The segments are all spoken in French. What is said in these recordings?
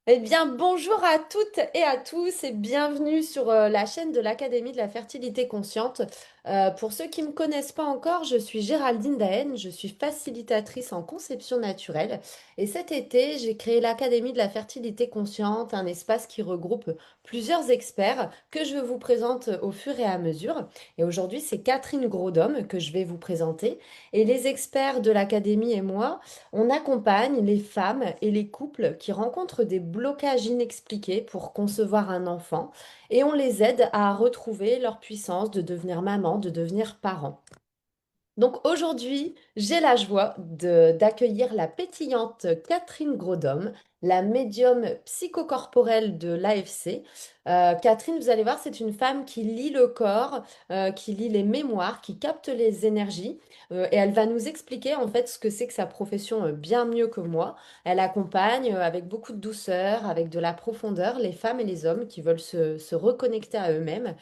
Eh bien, bonjour à toutes et à tous et bienvenue sur la chaîne de l'Académie de la fertilité consciente. Pour ceux qui ne me connaissent pas encore, je suis Géraldine Daen, je suis facilitatrice en conception naturelle et cet été, j'ai créé l'Académie de la fertilité consciente, un espace qui regroupe plusieurs experts que je vous présente au fur et à mesure. Et aujourd'hui, c'est Catherine Grodhomme que je vais vous présenter et les experts de l'Académie et moi. On accompagne les femmes et les couples qui rencontrent des blocages inexpliqués pour concevoir un enfant et on les aide à retrouver leur puissance de devenir maman, de devenir parent. Donc aujourd'hui, j'ai la joie d'accueillir la pétillante Catherine Grodhomme, la médium psychocorporelle de l'AFC. Catherine, vous allez voir, c'est une femme qui lit le corps, qui lit les mémoires, qui capte les énergies, et elle va nous expliquer en fait ce que c'est que sa profession bien mieux que moi. Elle accompagne avec beaucoup de douceur, avec de la profondeur, les femmes et les hommes qui veulent se reconnecter à eux-mêmes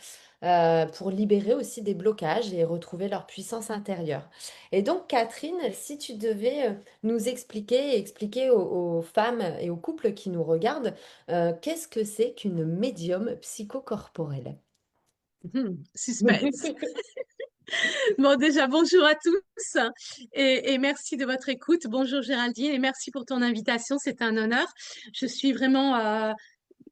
pour libérer aussi des blocages et retrouver leur puissance intérieure. Et donc, Catherine, si tu devais nous expliquer et expliquer aux femmes et aux couples qui nous regardent, qu'est-ce que c'est qu'une médium psychocorporelle? Suspense. Bon, déjà, bonjour à tous et merci de votre écoute. Bonjour Géraldine et merci pour ton invitation. C'est un honneur. Je suis vraiment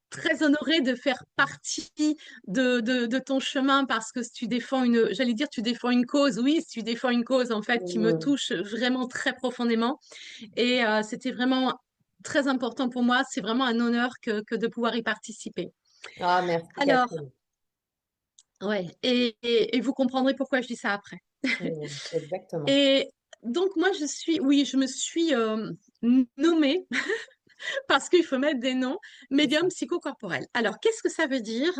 très honorée de faire partie de ton chemin parce que tu défends j'allais dire, tu défends une cause. Oui, tu défends une cause en fait qui me Mm. touche vraiment très profondément et c'était vraiment très important pour moi. C'est vraiment un honneur que de pouvoir y participer. Ah, merci, Alors, Catherine. ouais, et vous comprendrez pourquoi je dis ça après. Mm, exactement. Et donc, moi, oui, je me suis nommée, parce qu'il faut mettre des noms, C'est médium ça. psychocorporel. Alors, qu'est-ce que ça veut dire?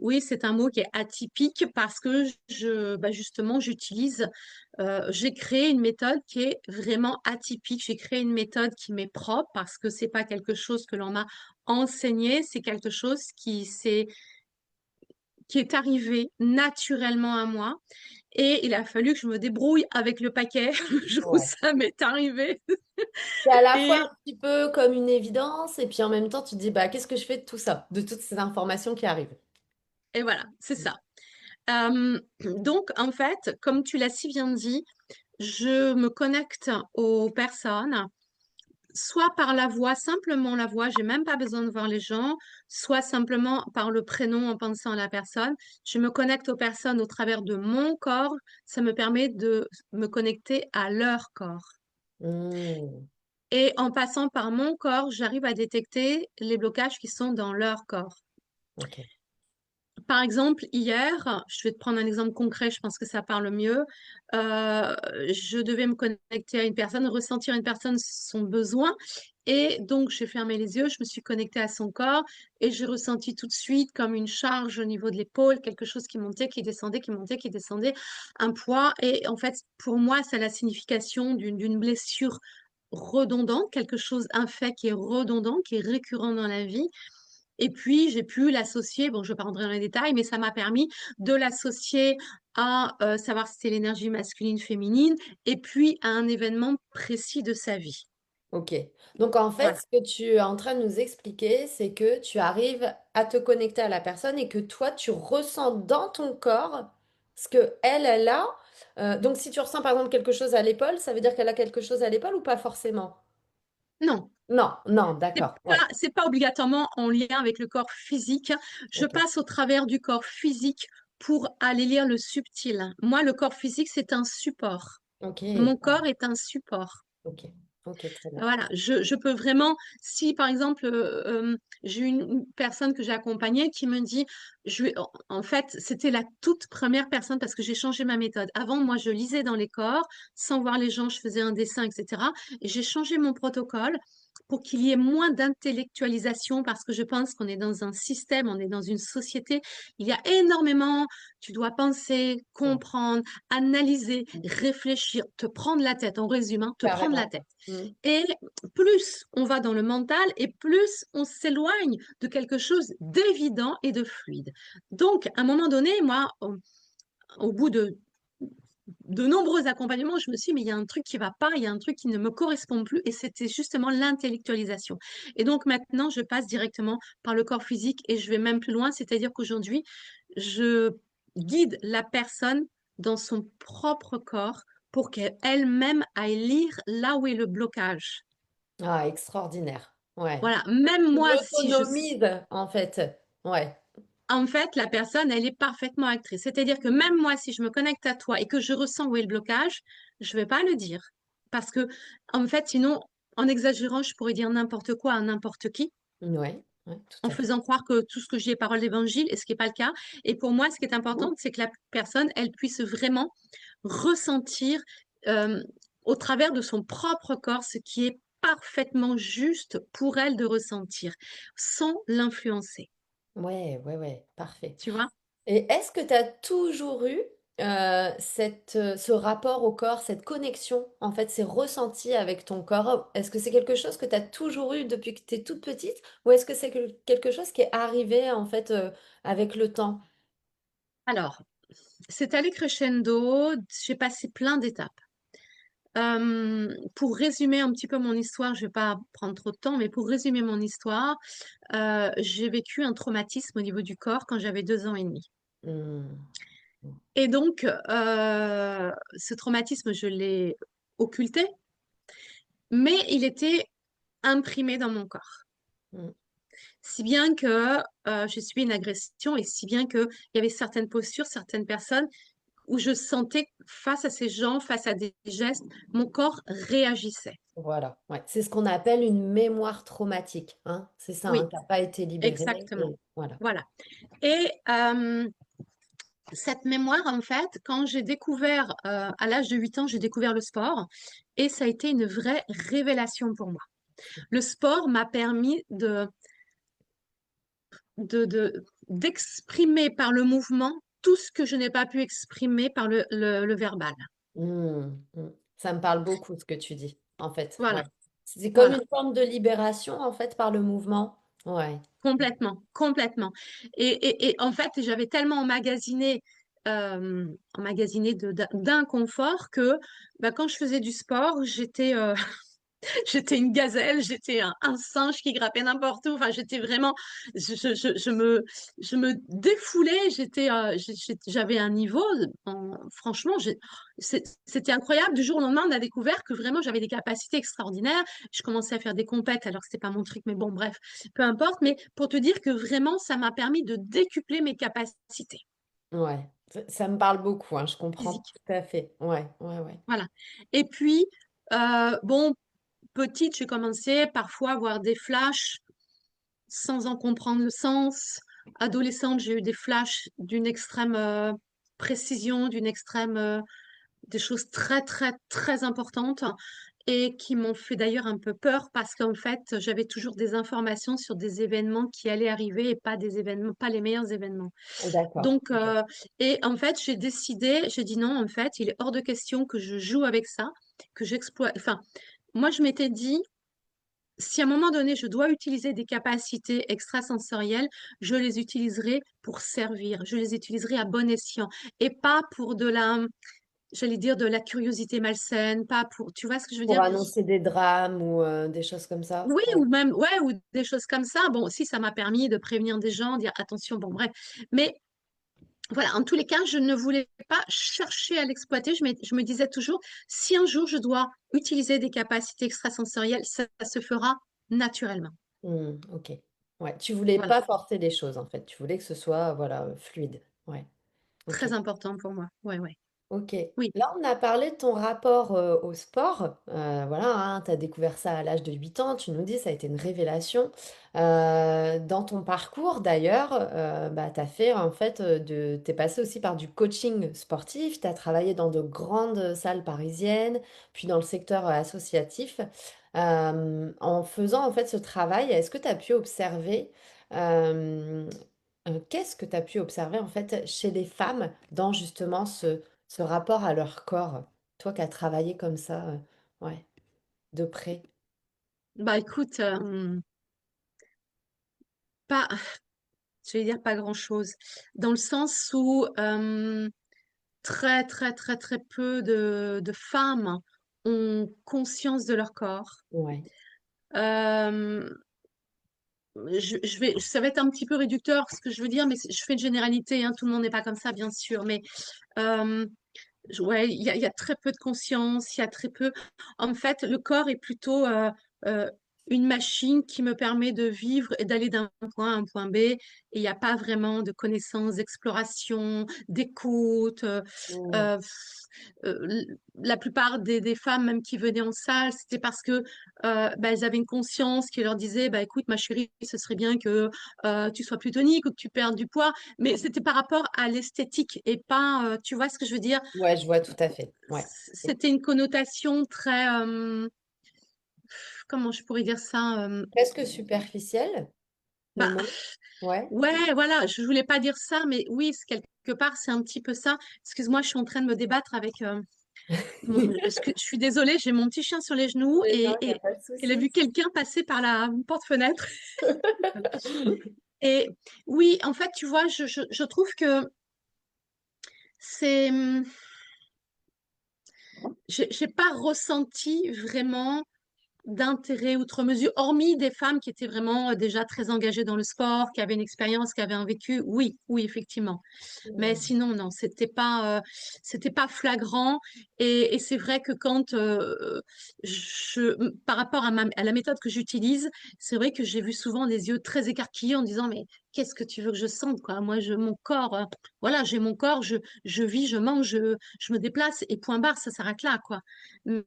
Oui, c'est un mot qui est atypique parce que justement, j'ai créé une méthode qui est vraiment atypique. J'ai créé une méthode qui m'est propre parce que c'est pas quelque chose que l'on m'a enseigné, c'est quelque chose qui est arrivé naturellement à moi. Et il a fallu que je me débrouille avec le paquet le jour où Ouais. ça m'est arrivé. C'est à la fois Et, un petit peu comme une évidence et puis en même temps, tu te dis, bah, qu'est-ce que je fais de tout ça, de toutes ces informations qui arrivent? et voilà, c'est ça. Donc, en fait, comme tu l'as si bien dit, je me connecte aux personnes, soit par la voix, simplement la voix, j'ai même pas besoin de voir les gens, soit simplement par le prénom en pensant à la personne. Je me connecte aux personnes au travers de mon corps. Ça me permet de me connecter à leur corps. Mm. Et en passant par mon corps, j'arrive à détecter les blocages qui sont dans leur corps. Ok. Par exemple, hier, je vais te prendre un exemple concret, je pense que ça parle mieux. Euh, je devais me connecter à une personne, ressentir une personne son besoin. Et donc, j'ai fermé les yeux, je me suis connectée à son corps et j'ai ressenti tout de suite comme une charge au niveau de l'épaule, quelque chose qui montait, qui descendait, qui montait, qui descendait, un poids. Et en fait, pour moi, c'est la signification d'une blessure redondante, quelque chose, un fait qui est redondant, qui est récurrent dans la vie. Et puis, j'ai pu l'associer, bon, je ne vais pas rentrer dans les détails, mais ça m'a permis de l'associer à savoir si c'était l'énergie masculine, féminine, et puis à un événement précis de sa vie. Ok. Donc en fait, Voilà. ce que tu es en train de nous expliquer, c'est que tu arrives à te connecter à la personne et que toi, tu ressens dans ton corps ce que elle a. Donc si tu ressens par exemple quelque chose à l'épaule, ça veut dire qu'elle a quelque chose à l'épaule ou pas forcément? Non, Non, non, d'accord. Ouais. c'est pas obligatoirement en lien avec le corps physique. Je Ok. passe au travers du corps physique pour aller lire le subtil. Moi, le corps physique, c'est un support. Ok. Mon corps est un support. Ok. Ok, très bien. Voilà, je peux vraiment, si par exemple, j'ai une personne que j'ai accompagnée qui me dit, en fait, c'était la toute première personne parce que j'ai changé ma méthode. Avant, moi, je lisais dans les corps, sans voir les gens, je faisais un dessin, etc. Et j'ai changé mon protocole pour qu'il y ait moins d'intellectualisation parce que je pense qu'on est dans un système, on est dans une société. Il y a énormément, tu dois penser, Ouais. comprendre, analyser, réfléchir, te prendre la tête, en résumant, te prendre la Carrément. tête. Mm. Et plus on va dans le mental et plus on s'éloigne de quelque chose d'évident et de fluide. Donc, à un moment donné, moi, au bout de de nombreux accompagnements, je me suis dit, mais il y a un truc qui va pas, il y a un truc qui ne me correspond plus, et c'était justement l'intellectualisation. Et donc maintenant, je passe directement par le corps physique et je vais même plus loin, c'est-à-dire qu'aujourd'hui, je guide la personne dans son propre corps pour qu'elle-même aille lire là où est le blocage. Ah, extraordinaire. Ouais. Voilà, même Tu moi, si je l'autonomises, en fait. Ouais. En fait, la personne, elle est parfaitement actrice. C'est-à-dire que même moi, si je me connecte à toi et que je ressens où est le blocage, je vais pas le dire. Parce que, en fait, sinon, en exagérant, je pourrais dire n'importe quoi à n'importe qui, Ouais. Ouais, en tout à fait. faisant croire que tout ce que je dis est parole d'évangile, et ce qui n'est pas le cas. Et pour moi, ce qui est important, c'est que la personne, elle puisse vraiment ressentir euh, au travers de son propre corps ce qui est parfaitement juste pour elle de ressentir, sans l'influencer. Ouais, ouais, ouais. Parfait. Tu vois? Et est-ce que tu as toujours eu ce rapport au corps, cette connexion, en fait, ces ressentis avec ton corps? Est-ce que c'est quelque chose que tu as toujours eu depuis que tu es toute petite ou est-ce que c'est quelque chose qui est arrivé, en fait, avec le temps? Alors, c'est allé crescendo, j'ai passé plein d'étapes. Pour résumer un petit peu mon histoire, je vais pas prendre trop de temps, mais pour résumer mon histoire, j'ai vécu un traumatisme au niveau du corps quand j'avais 2 ans et demi. Hmm. Et donc, ce traumatisme, je l'ai occulté, mais il était imprimé dans mon corps. Hmm. Si bien que j'ai subi une agression et si bien qu'il y avait certaines postures, certaines personnes où je sentais face à ces gens, face à des gestes, mon corps réagissait. Voilà, ouais. C'est ce qu'on appelle une mémoire traumatique, hein. C'est ça, hein, Oui, qui n'a pas été libérée. exactement. Et voilà. Voilà. Et cette mémoire, en fait, quand j'ai découvert, à l'âge de 8 ans, j'ai découvert le sport et ça a été une vraie révélation pour moi. Le sport m'a permis d'exprimer par le mouvement tout ce que je n'ai pas pu exprimer par le verbal. Hmm, hmm. Ça me parle beaucoup ce que tu dis, en fait. Ouais. Voilà, C'est comme voilà. une forme de libération, en fait, par le mouvement. Ouais. Complètement, complètement. Et en fait, j'avais tellement emmagasiné d'inconfort que bah, quand je faisais du sport, j'étais une gazelle, j'étais un singe qui grappait n'importe où. Enfin, j'étais vraiment, je me défoulais. J'avais un niveau. Franchement, c'était incroyable. Du jour au lendemain, on a découvert que vraiment j'avais des capacités extraordinaires. Je commençais à faire des compètes, alors que c'était pas mon truc, mais bon, bref, peu importe. Mais pour te dire que vraiment, ça m'a permis de décupler mes capacités Ouais. Ça me parle beaucoup, hein, je comprends physiques. tout à fait. Ouais, ouais, ouais. Voilà. Et puis, bon, petite, j'ai commencé parfois à avoir des flashs sans en comprendre le sens. Adolescente, j'ai eu des flashs d'une extrême précision, des choses très, très, très importantes et qui m'ont fait d'ailleurs un peu peur parce qu'en fait, j'avais toujours des informations sur des événements qui allaient arriver et pas des événements, pas les meilleurs événements. D'accord. Donc, Ok. et en fait, j'ai dit non, en fait, il est hors de question que je joue avec ça, que j'exploite. Enfin, moi, je m'étais dit, si à un moment donné, je dois utiliser des capacités extrasensorielles, je les utiliserai pour servir, je les utiliserai à bon escient et pas pour j'allais dire, de la curiosité malsaine, pas pour, tu vois ce que je veux Pour dire? annoncer des drames ou des choses comme ça. Oui, Ouais. ou même, ouais, ou des choses comme ça. Bon, si ça m'a permis de prévenir des gens, dire attention, bon, bref. Mais voilà, en tous les cas, je ne voulais pas chercher à l'exploiter. Je me disais toujours, si un jour je dois utiliser des capacités extrasensorielles, ça se fera naturellement. Hmm, ok. Ouais. Tu voulais Voilà, pas forcer les choses, en fait. Tu voulais que ce soit, voilà, fluide. Ouais. Ok. très important pour moi. Ouais, ouais. Ok. Oui. Là, on a parlé de ton rapport au sport. Voilà, tu as découvert ça à l'âge de 8 ans. Tu nous dis, ça a été une révélation. Dans ton parcours, d'ailleurs, bah, tu as fait, en fait, t'es passé aussi par du coaching sportif. Tu as travaillé dans de grandes salles parisiennes, puis dans le secteur associatif. En faisant, en fait, ce travail, est-ce que tu as pu observer, euh, qu'est-ce que tu as pu observer, en fait, chez les femmes dans justement ce rapport à leur corps, toi qui as travaillé comme ça, ouais, de près. Bah écoute, pas, je vais dire pas grand-chose, dans le sens où très, très, très, très peu de femmes ont conscience de leur corps. Ouais. Euh, ça va être un petit peu réducteur ce que je veux dire, mais je fais une généralité, hein, tout le monde n'est pas comme ça, bien sûr, mais euh, ouais, il y a très peu de conscience, il y a très peu. En fait, le corps est plutôt euh, une machine qui me permet de vivre et d'aller d'un point à un point B. Et il n'y a pas vraiment de connaissances, d'exploration, d'écoute. Mm. Euh, la plupart des femmes, même qui venaient en salle, c'était parce que bah, elles avaient une conscience qui leur disait, bah, écoute, ma chérie, ce serait bien que tu sois plus tonique ou que tu perdes du poids. Mais c'était par rapport à l'esthétique et pas, tu vois ce que je veux dire? Ouais, je vois tout à fait. Ouais. Et C'était une connotation très, comment je pourrais dire ça? presque superficiel, le Bah, mot. Ouais. ouais, voilà, je voulais pas dire ça, mais oui, quelque part, c'est un petit peu ça. Excuse-moi, je suis en train de me débattre avec je suis désolée, j'ai mon petit chien sur les genoux Mais non, il n'y a et pas de il a souci. vu quelqu'un passer par la porte-fenêtre. Et oui, en fait, tu vois, je trouve que c'est, j'ai pas ressenti vraiment d'intérêt outre mesure, hormis des femmes qui étaient vraiment déjà très engagées dans le sport, qui avaient une expérience, qui avaient un vécu. Oui, oui, effectivement. Mais Mm. sinon, non, c'était pas flagrant. Et c'est vrai que quand par rapport à la méthode que j'utilise, c'est vrai que j'ai vu souvent des yeux très écarquillés en disant, mais qu'est-ce que tu veux que je sente, quoi? Moi, mon corps, voilà, j'ai mon corps, je vis, je mange, je me déplace et point barre, ça s'arrête là, quoi.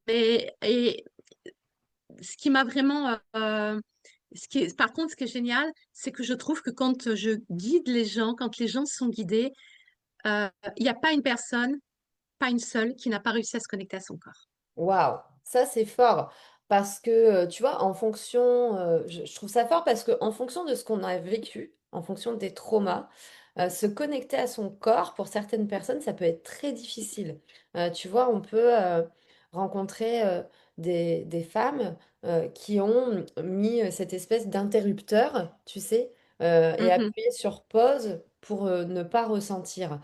Et ce qui m'a vraiment, par contre, ce qui est génial, c'est que je trouve que quand je guide les gens, quand les gens sont guidés, euh, il n'y a pas une personne, pas une seule, qui n'a pas réussi à se connecter à son corps. Waouh, ça c'est fort parce que tu vois, en fonction, je trouve ça fort parce que en fonction de ce qu'on a vécu, en fonction des traumas, se connecter à son corps pour certaines personnes, ça peut être très difficile. Tu vois, on peut rencontrer des femmes qui ont mis cette espèce d'interrupteur, tu sais, et Mhm. appuyé sur pause pour ne pas ressentir.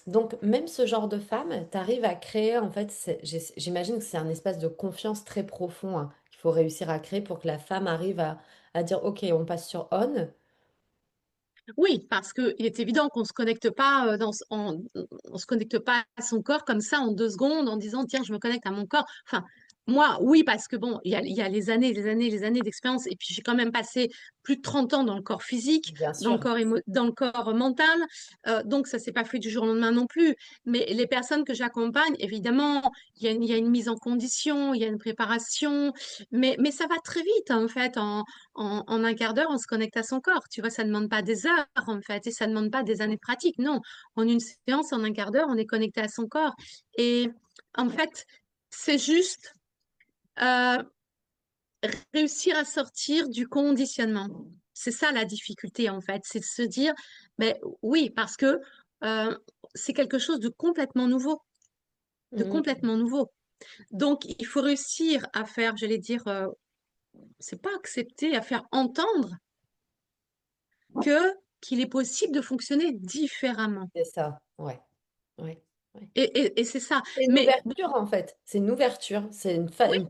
Donc, même ce genre de femme, tu arrives à créer, en fait, j'imagine que c'est un espace de confiance très profond hein, qu'il faut réussir à créer pour que la femme arrive à dire, OK, on passe sur on. Oui, parce qu'il est évident qu'on se connecte pas on se connecte pas à son corps comme ça en 2 secondes en disant tiens je me connecte à mon corps. Enfin moi oui parce que bon il y a les années d'expérience et puis j'ai quand même passé plus de 30 ans dans le corps physique, Bien sûr, dans le corps mental, donc ça s'est pas fait du jour au lendemain non plus. Mais les personnes que j'accompagne évidemment il y a une mise en condition, il y a une préparation, mais ça va très vite en fait en un quart d'heure, on se connecte à son corps. Tu vois, ça ne demande pas des heures, en fait, et ça ne demande pas des années de pratique. Non, en une séance, en un quart d'heure, on est connecté à son corps. Et en fait, c'est juste euh, réussir à sortir du conditionnement. C'est ça la difficulté, en fait. C'est de se dire, mais oui, parce que euh, c'est quelque chose de complètement nouveau, de Mhm. complètement nouveau. Donc, il faut réussir à faire, j'allais dire, c'est pas accepter, à faire entendre que qu'il est possible de fonctionner différemment. C'est ça, ouais, ouais, ouais. Et c'est ça. C'est une Mais ouverture, en fait. C'est une ouverture, c'est oui,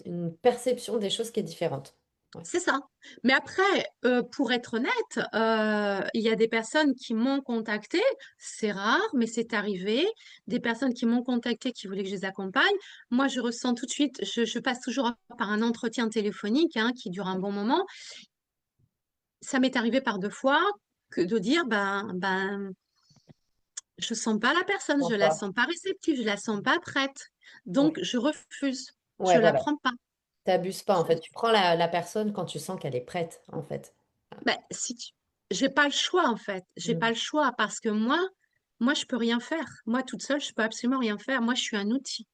une perception des choses qui est différente. Ouais. c'est ça. Mais après, pour être honnête, il y a des personnes qui m'ont contacté, c'est rare, mais c'est arrivé, des personnes qui m'ont contacté qui voulaient que je les accompagne. Moi, je ressens tout de suite, je passe toujours par un entretien téléphonique hein, qui dure un bon moment. Ça m'est arrivé par 2 fois que de dire, je sens pas la personne, je la D'accord. sens pas réceptive, je la sens pas prête. Donc, Ouais, je refuse. Je ouais, la voilà. prends pas. T'abuses pas, en fait. Tu prends la personne quand tu sens qu'elle est prête, en fait. Ben, j'ai pas le choix, en fait. J'ai pas Mm. le choix parce que moi, je peux rien faire. Moi, toute seule, je peux absolument rien faire. Moi, je suis un outil.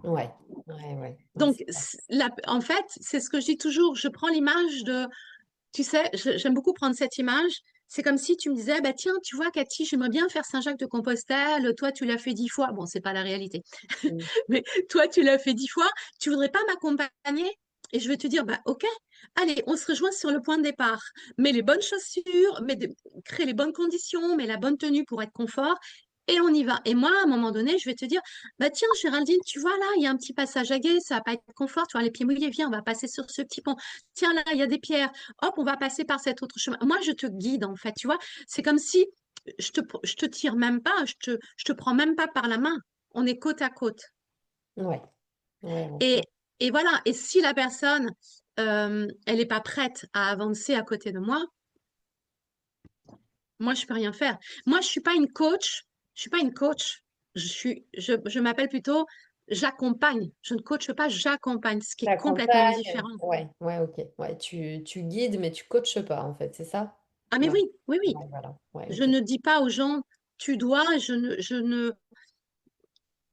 Ouais, ouais, ouais. Ouais, Donc, en fait, c'est ce que je dis toujours. Je prends l'image de, tu sais, j'aime beaucoup prendre cette image. C'est comme si tu me disais, bah tiens, tu vois, Cathy, j'aimerais bien faire Saint-Jacques-de-Compostelle. Toi, tu l'as fait 10 fois. Bon, c'est pas la réalité. Mm. Mais toi, tu l'as fait 10 fois, tu voudrais pas m'accompagner? Et je vais te dire, bah, ok, allez, on se rejoint sur le point de départ. Mets les bonnes chaussures, crée les bonnes conditions, mets la bonne tenue pour être confort. et on y va. Et moi, à un moment donné, je vais te dire, bah tiens, Géraldine, tu vois là, il y a un petit passage à gué, ça va pas être confort, tu vois, les pieds mouillés, viens, on va passer sur ce petit pont. Tiens, là, il y a des pierres, hop, on va passer par cet autre chemin. Moi, je te guide, en fait, tu vois. C'est comme si je te tire même pas, je te prends même pas par la main. On est côte à côte. Ouais, ouais, Et, ouais. et voilà, et si la personne, elle n'est pas prête à avancer à côté de moi, moi, je peux rien faire. Moi, je suis pas une coach. Je suis pas une coach. Je m'appelle plutôt j'accompagne. Je ne coache pas, j'accompagne, ce qui est complètement T'accompagnes. différent. Ouais, ouais, ok. Ouais, tu guides, mais tu coaches pas, en fait, c'est ça? Ah, mais Ouais, oui, oui, oui. ouais, voilà. Ouais, Je ok. ne dis pas aux gens, tu dois,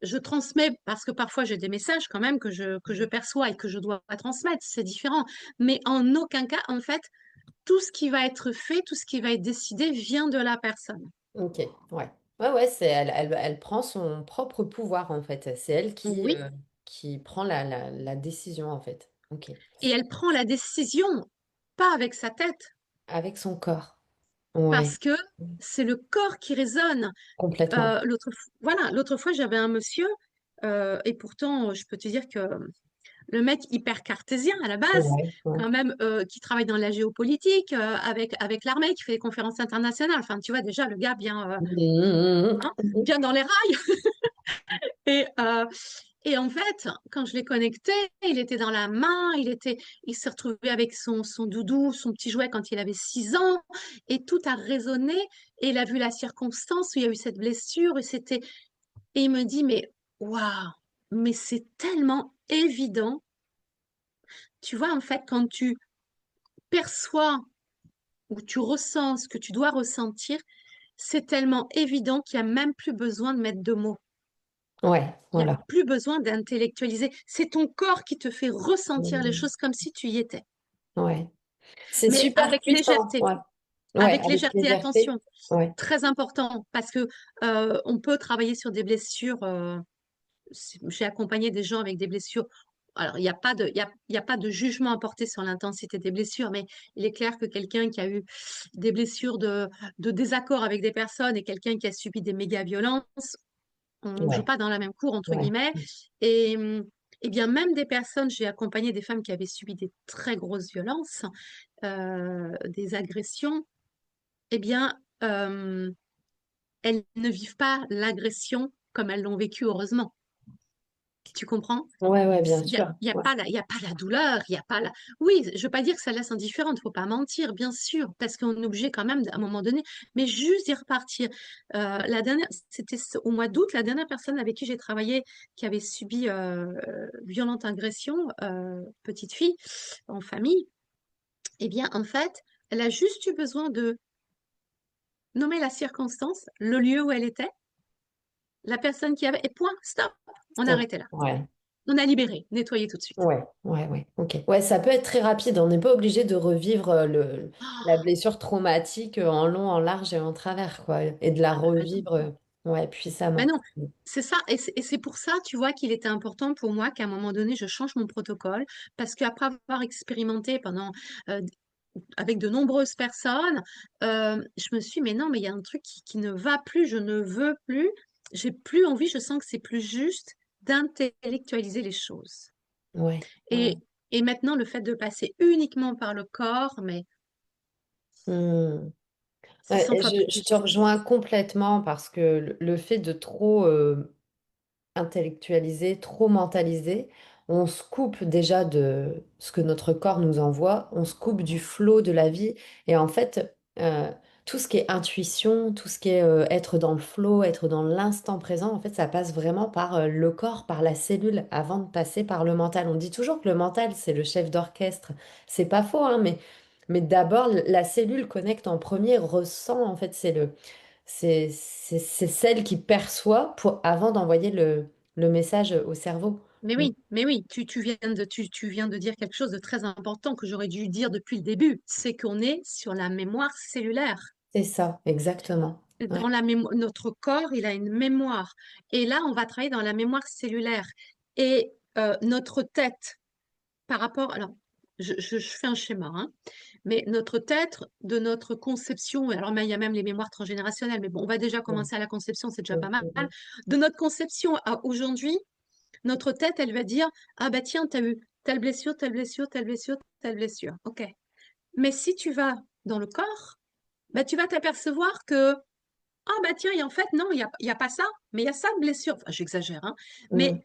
je transmets parce que parfois j'ai des messages quand même que je perçois et que je dois transmettre, c'est différent. Mais en aucun cas, en fait, tout ce qui va être fait, tout ce qui va être décidé vient de la personne. Ok, ouais. Ouais, ouais, elle prend son propre pouvoir, en fait. C'est elle Oui. qui prend la décision, en fait. Ok. Et elle prend la décision, pas avec sa tête, Avec son corps. Ouais, parce que c'est le corps qui résonne. complètement. Voilà, l'autre fois, j'avais un monsieur, et pourtant, je peux te dire que le mec hyper cartésien à la base, Ouais, ouais. quand même, qui travaille dans la géopolitique, avec l'armée, qui fait des conférences internationales. Enfin, tu vois, déjà, le gars bien, Mhm, hein, mhm. bien dans les rails. Et, euh, et en fait, quand je l'ai connecté, il était dans la main, il s'est retrouvé avec son doudou, son petit jouet quand il avait 6 ans, et tout a résonné. Et il a vu la circonstance où il y a eu cette blessure, et il me dit, mais waouh, mais c'est tellement évident. Tu vois, en fait, quand tu perçois ou tu ressens ce que tu dois ressentir, c'est tellement évident qu'il n'y a même plus besoin de mettre de mots. Ouais, Il n'y a voilà. plus besoin d'intellectualiser. C'est ton corps qui te fait ressentir les Mhm. choses comme si tu y étais. Ouais. C'est Mais super puissant. Ouais. Ouais, avec avec légèreté, légèreté. attention, Ouais. très important, parce que on peut travailler sur des blessures. J'ai accompagné des gens avec des blessures. Alors, il y a pas de jugement à porter sur l'intensité des blessures, mais il est clair que quelqu'un qui a eu des blessures de désaccord avec des personnes et quelqu'un qui a subi des méga violences, on ne joue Ouais. pas dans la même cour, entre Ouais. guillemets. Et, et bien, même des personnes, j'ai accompagné des femmes qui avaient subi des très grosses violences, des agressions, eh bien, elles ne vivent pas l'agression comme elles l'ont vécu, heureusement. Tu comprends? Ouais, ouais, bien Il n'y a, sûr. Ouais. il y a pas la douleur, il y a pas la... Oui, je veux pas dire que ça laisse indifférente, faut pas mentir, bien sûr, parce qu'on est obligé quand même, à un moment donné, mais juste d'y repartir. La dernière, au mois d'août, la dernière personne avec qui j'ai travaillé qui avait subi violente agression, petite fille, en famille, eh bien, en fait, elle a juste eu besoin de nommer la circonstance, le lieu où elle était, la personne qui avait, et point, stop, on a Stop. arrêté là. Ouais. On a libéré, nettoyé tout de suite. Ouais, ouais, ouais, ok. Ouais, ça peut être très rapide. On n'est pas obligé de revivre la blessure traumatique en long, en large et en travers, quoi. Et de la Ah ben non. revivre, ouais, Ben puissamment. non, c'est ça. Et c'est pour ça, tu vois, qu'il était important pour moi qu'à un moment donné, je change mon protocole. Parce qu'après avoir expérimenté pendant, euh, avec de nombreuses personnes, je me suis dit, mais non, mais il y a un truc qui ne va plus, je ne veux plus. J'ai plus envie, je sens que c'est plus juste d'intellectualiser les choses. Ouais, ouais. Et, et maintenant, le fait de passer uniquement par le corps, mais Hmm. c'est Ouais, 100 fois plus je te puissant. rejoins complètement parce que le fait de trop intellectualisé, trop mentalisé, on se coupe déjà de ce que notre corps nous envoie, on se coupe du flot de la vie. Et en fait, tout ce qui est intuition, tout ce qui est être dans le flot, être dans l'instant présent, en fait, ça passe vraiment par le corps, par la cellule, avant de passer par le mental. On dit toujours que le mental, c'est le chef d'orchestre. C'est pas faux, hein, mais d'abord, la cellule connecte en premier, ressent, en fait, c'est celle qui perçoit avant d'envoyer le message au cerveau. Mm. Mais oui, tu viens de dire quelque chose de très important que j'aurais dû dire depuis le début, c'est qu'on est sur la mémoire cellulaire. C'est ça, exactement. Dans Ouais, la notre corps, il a une mémoire. Et là, on va travailler dans la mémoire cellulaire. Et notre tête, par rapport, alors, je fais un schéma, hein, mais notre tête, de notre conception, et alors mais il y a même les mémoires transgénérationnelles, mais bon, on va déjà Mm, commencer à la conception, c'est déjà mm, pas mal. mm, De notre conception à aujourd'hui, notre tête, elle va dire, ah bah tiens, tu as eu telle blessure, telle blessure, telle blessure, telle blessure. OK. Mais si tu vas dans le corps, bah, tu vas t'apercevoir que, ah bah tiens, et en fait, non, il y a pas ça, mais il y a ça de blessure. Enfin, j'exagère, hein. Mais mm.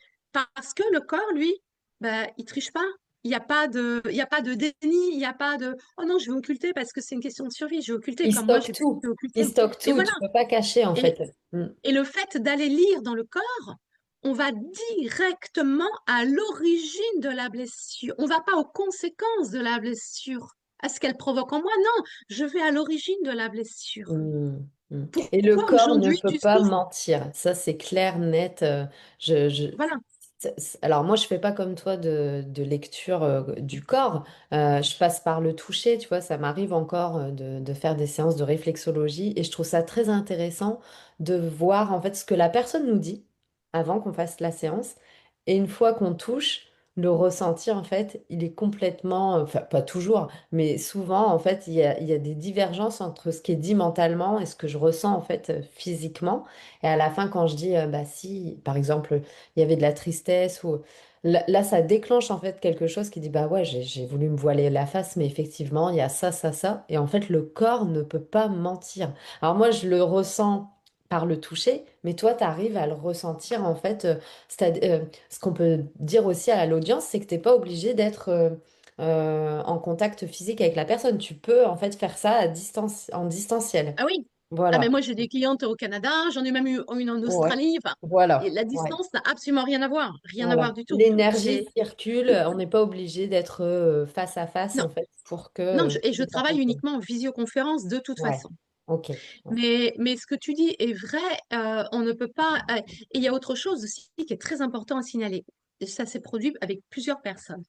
parce que le corps, lui, bah, il triche pas. Il y a pas de déni, il n'y a pas de, oh non, je vais occulter parce que c'est une question de survie, je vais occulter Il comme moi stocke j'ai pu tout. occulter. Il stocke Et tout. voilà. Tu peux pas cacher, en Et, fait. Mm, et le fait d'aller lire dans le corps, on va directement à l'origine de la blessure. On va pas aux conséquences de la blessure, à ce qu'elle provoque en moi. Non, je vais à l'origine de la blessure. mm, mm. Et le Pourquoi corps ne aujourd'hui peut tu pas souffres? mentir. Ça, c'est clair, net. Je, je... Voilà. Alors moi, je fais pas comme toi de lecture du corps. Je passe par le toucher, tu vois. Ça m'arrive encore de faire des séances de réflexologie et je trouve ça très intéressant de voir en fait ce que la personne nous dit avant qu'on fasse la séance. Et une fois qu'on touche, le ressenti en fait, il est complètement, enfin pas toujours, mais souvent en fait, il y a des divergences entre ce qui est dit mentalement et ce que je ressens en fait physiquement. Et à la fin, quand je dis, bah si, par exemple il y avait de la tristesse ou là, ça déclenche en fait quelque chose qui dit bah ouais j'ai voulu me voiler la face mais effectivement il y a ça et en fait le corps ne peut pas mentir. Alors moi je le ressens par le toucher mais toi tu arrives à le ressentir en fait ce qu'on peut dire aussi à l'audience c'est que t'es pas obligé d'être en contact physique avec la personne, tu peux en fait faire ça à distance en distanciel. Ah oui. Ah mais Voilà. moi j'ai des clientes au Canada, j'en ai même eu une en Ouais. Australie. Enfin, et Voilà. la Ouais. distance n'a absolument rien à voir Voilà. du tout. L'énergie C'est circule, on n'est pas obligé d'être face à face non, en fait pour que non, et je ça travaille fonctionne. uniquement en visioconférence de toute Ouais, façon. ok. Ouais. Mais ce que tu dis est vrai, on ne peut pas. Et il y a autre chose aussi qui est très important à signaler. Et ça s'est produit avec plusieurs personnes.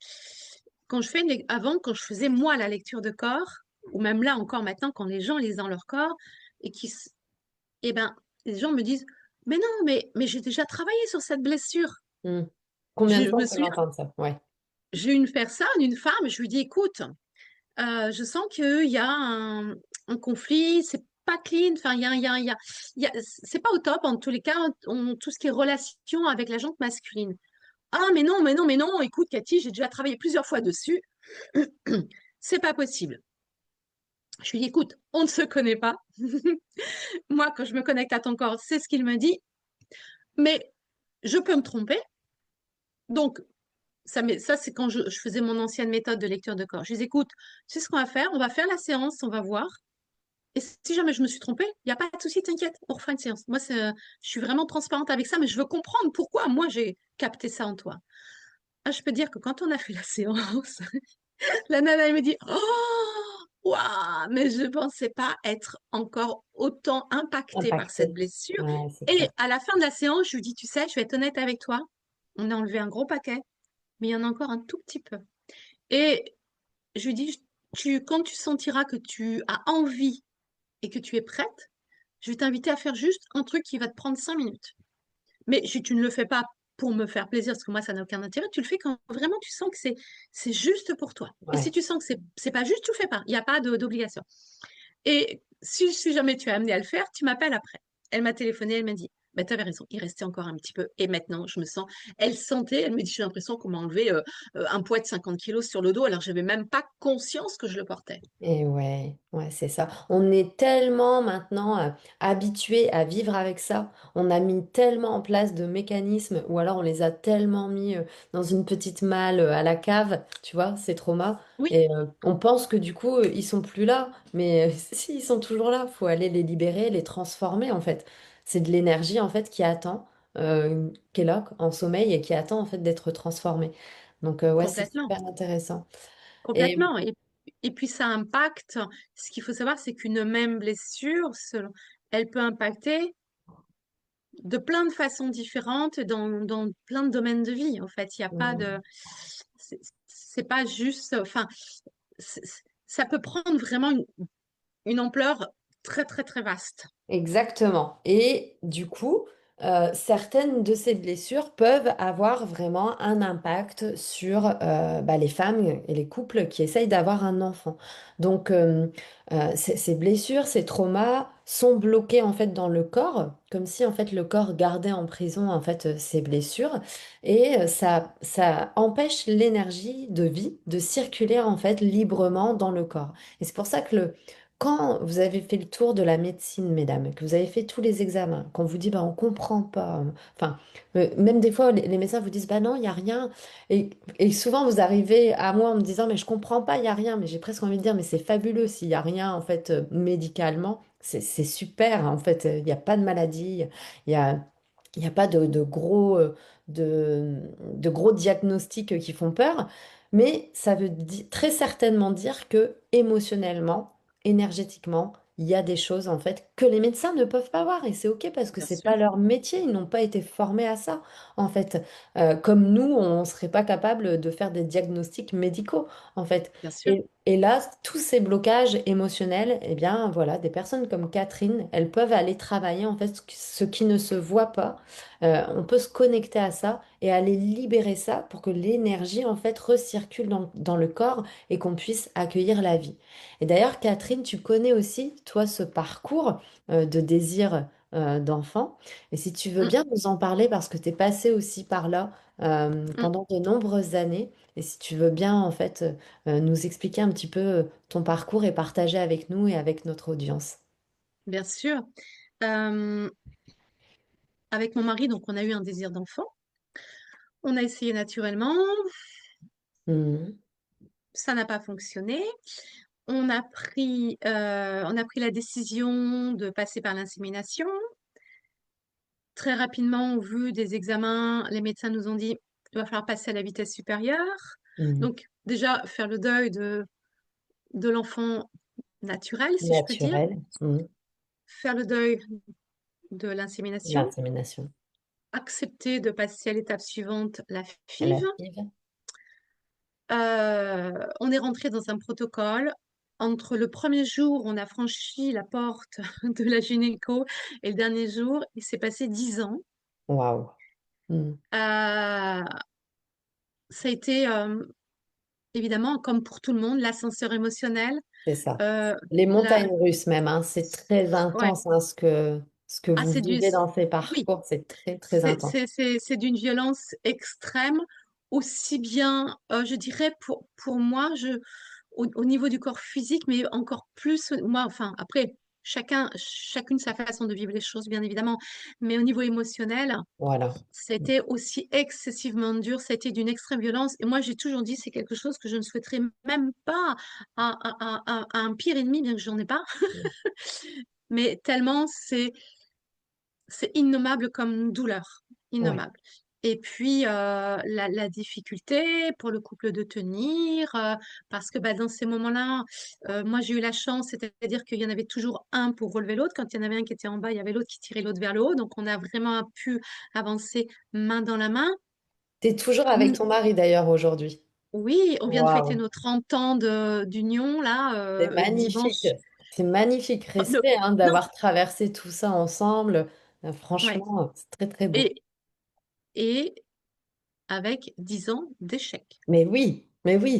Quand je fais avant, quand je faisais moi la lecture de corps, ou même là encore maintenant, quand les gens lisent dans leur corps, et eh ben, les gens me disent, mais non, mais j'ai déjà travaillé sur cette blessure. Hmm. Combien de Je fois me on peut souviens, l'entendre ça? Ouais. j'ai une personne, une femme, je lui dis, écoute, je sens qu'il y a un conflit, c'est pas clean, enfin, c'est pas au top en tous les cas, tout ce qui est relation avec la jante masculine. Ah, mais non, mais non, mais non, écoute, Cathy, j'ai déjà travaillé plusieurs fois dessus, c'est pas possible. Je lui dis, écoute, on ne se connaît pas. Moi, quand je me connecte à ton corps, c'est ce qu'il me dit, mais je peux me tromper. Donc, ça c'est quand je faisais mon ancienne méthode de lecture de corps. Je dis, écoute, tu sais ce qu'on va faire? On va faire la séance, on va voir. Et si jamais je me suis trompée, il n'y a pas de souci, t'inquiète, on refera une séance. Moi, je suis vraiment transparente avec ça, mais je veux comprendre pourquoi moi j'ai capté ça en toi. Ah, je peux dire que quand on a fait la séance, la nana, elle me dit, oh, waouh, mais je ne pensais pas être encore autant impactée par cette Impacté. blessure. Ouais, c'est Et clair. à la fin de la séance, je lui dis, tu sais, je vais être honnête avec toi, on a enlevé un gros paquet, mais il y en a encore un tout petit peu. Et je lui dis, quand tu sentiras que tu as envie et que tu es prête, je vais t'inviter à faire juste un truc qui va te prendre 5 minutes. Mais tu ne le fais pas pour me faire plaisir, parce que moi, ça n'a aucun intérêt. Tu le fais quand vraiment tu sens que c'est juste pour toi. Et si Ouais. tu sens que c'est pas juste, tu le fais pas. Il n'y a pas d'obligation. Et si jamais tu es amené à le faire, tu m'appelles après. Elle m'a téléphoné, elle m'a dit, bah, tu avais raison, il restait encore un petit peu. Et maintenant, je me sens. Elle sentait, elle me dit, j'ai l'impression qu'on m'a enlevé un poids de 50 kilos sur le dos, alors je n'avais même pas conscience que je le portais. Et ouais, ouais, c'est ça. On est tellement maintenant habitué à vivre avec ça. On a mis tellement en place de mécanismes, ou alors on les a tellement mis dans une petite malle à la cave, tu vois, ces traumas. Oui, Et on pense que du coup, ils sont plus là. Mais si, ils sont toujours là. Faut aller les libérer, les transformer en fait. C'est de l'énergie en fait qui attend, qui est là en sommeil et qui attend en fait d'être transformée. Donc ouais, c'est complètement. super intéressant. Et Complètement. Et puis ça impacte. Ce qu'il faut savoir, c'est qu'une même blessure, elle peut impacter de plein de façons différentes dans plein de domaines de vie. En fait, il n'y a pas de. C'est pas juste. Enfin, c'est- ça peut prendre vraiment une ampleur très, très, très vaste. exactement. Et du coup, certaines de ces blessures peuvent avoir vraiment un impact sur les femmes et les couples qui essayent d'avoir un enfant. Donc, ces blessures, ces traumas sont bloqués en fait dans le corps, comme si en fait le corps gardait en prison en fait ces blessures, et ça empêche l'énergie de vie de circuler en fait librement dans le corps. Et c'est pour ça que quand vous avez fait le tour de la médecine, mesdames, que vous avez fait tous les examens, qu'on vous dit bah on comprend pas, enfin même des fois les médecins vous disent bah non il y a rien, et souvent vous arrivez à moi en me disant mais je comprends pas il y a rien, mais j'ai presque envie de dire mais c'est fabuleux s'il y a rien en fait médicalement, c'est super en fait, il n'y a pas de maladie, il y a il y a pas de gros diagnostics qui font peur, mais ça veut très certainement dire que émotionnellement, énergétiquement, il y a des choses en fait que les médecins ne peuvent pas voir, et c'est OK parce que Bien c'est sûr, pas leur métier, ils n'ont pas été formés à ça en fait. Comme nous, on serait pas capable de faire des diagnostics médicaux en fait. bien sûr, Et là, tous ces blocages émotionnels, eh bien voilà, des personnes comme Catherine, elles peuvent aller travailler en fait ce qui ne se voit pas. On peut se connecter à ça et aller libérer ça pour que l'énergie en fait recircule dans le corps et qu'on puisse accueillir la vie. Et d'ailleurs, Catherine, tu connais aussi, toi, ce parcours de désir d'enfant. Et si tu veux mm, bien nous en parler, parce que tu es passée aussi par là mm, pendant de nombreuses années, et si tu veux bien, en fait, nous expliquer un petit peu ton parcours et partager avec nous et avec notre audience. bien sûr. Euh, Avec mon mari, donc on a eu un désir d'enfant. On a essayé naturellement, Mhm. ça n'a pas fonctionné. On a pris la décision de passer par l'insémination. Très rapidement, au vu des examens, les médecins nous ont dit, il va falloir passer à la vitesse supérieure. Mhm. Donc déjà, faire le deuil de l'enfant naturel, si je peux dire, Naturel. Mhm. faire le deuil de l'insémination, L'insémination. accepter de passer à l'étape suivante, la La FIV. FIV. On est rentré dans un protocole. Entre le premier jour où on a franchi la porte de la gynéco et le dernier jour, il s'est passé 10 ans. Waouh. Mhm. Ça a été évidemment, comme pour tout le monde, l'ascenseur émotionnel. C'est ça. Euh, Les la... montagnes russes même, hein, c'est très Ouais. intense hein, ce que Ah, vous c'est du... vivez dans ces Oui, parcours, c'est très très intense. c'est d'une violence extrême, aussi bien, je dirais, pour moi, au niveau du corps physique, mais encore plus, moi, enfin, après, chacune sa façon de vivre les choses, bien évidemment, mais au niveau émotionnel, Voilà. c'était aussi excessivement dur, c'était d'une extrême violence. Et moi, j'ai toujours dit, c'est quelque chose que je ne souhaiterais même pas à un pire ennemi, bien que j'en ai pas. Mais tellement c'est innommable comme douleur, Ouais. innommable. Et puis, la difficulté pour le couple de tenir, parce que bah, dans ces moments-là, moi j'ai eu la chance, c'est-à-dire qu'il y en avait toujours un pour relever l'autre. Quand il y en avait un qui était en bas, il y avait l'autre qui tirait l'autre vers le haut. Donc on a vraiment pu avancer main dans la main. T'es toujours avec Hum, ton mari d'ailleurs aujourd'hui. Oui, on vient de fêter Waouh. nos 30 ans d'union, là, C'est magnifique. dimanche. C'est magnifique. Non, Respect hein, non, d'avoir traversé tout ça ensemble. ouais. Franchement, c'est très très beau. Et, et avec 10 ans d'échec. Mais oui,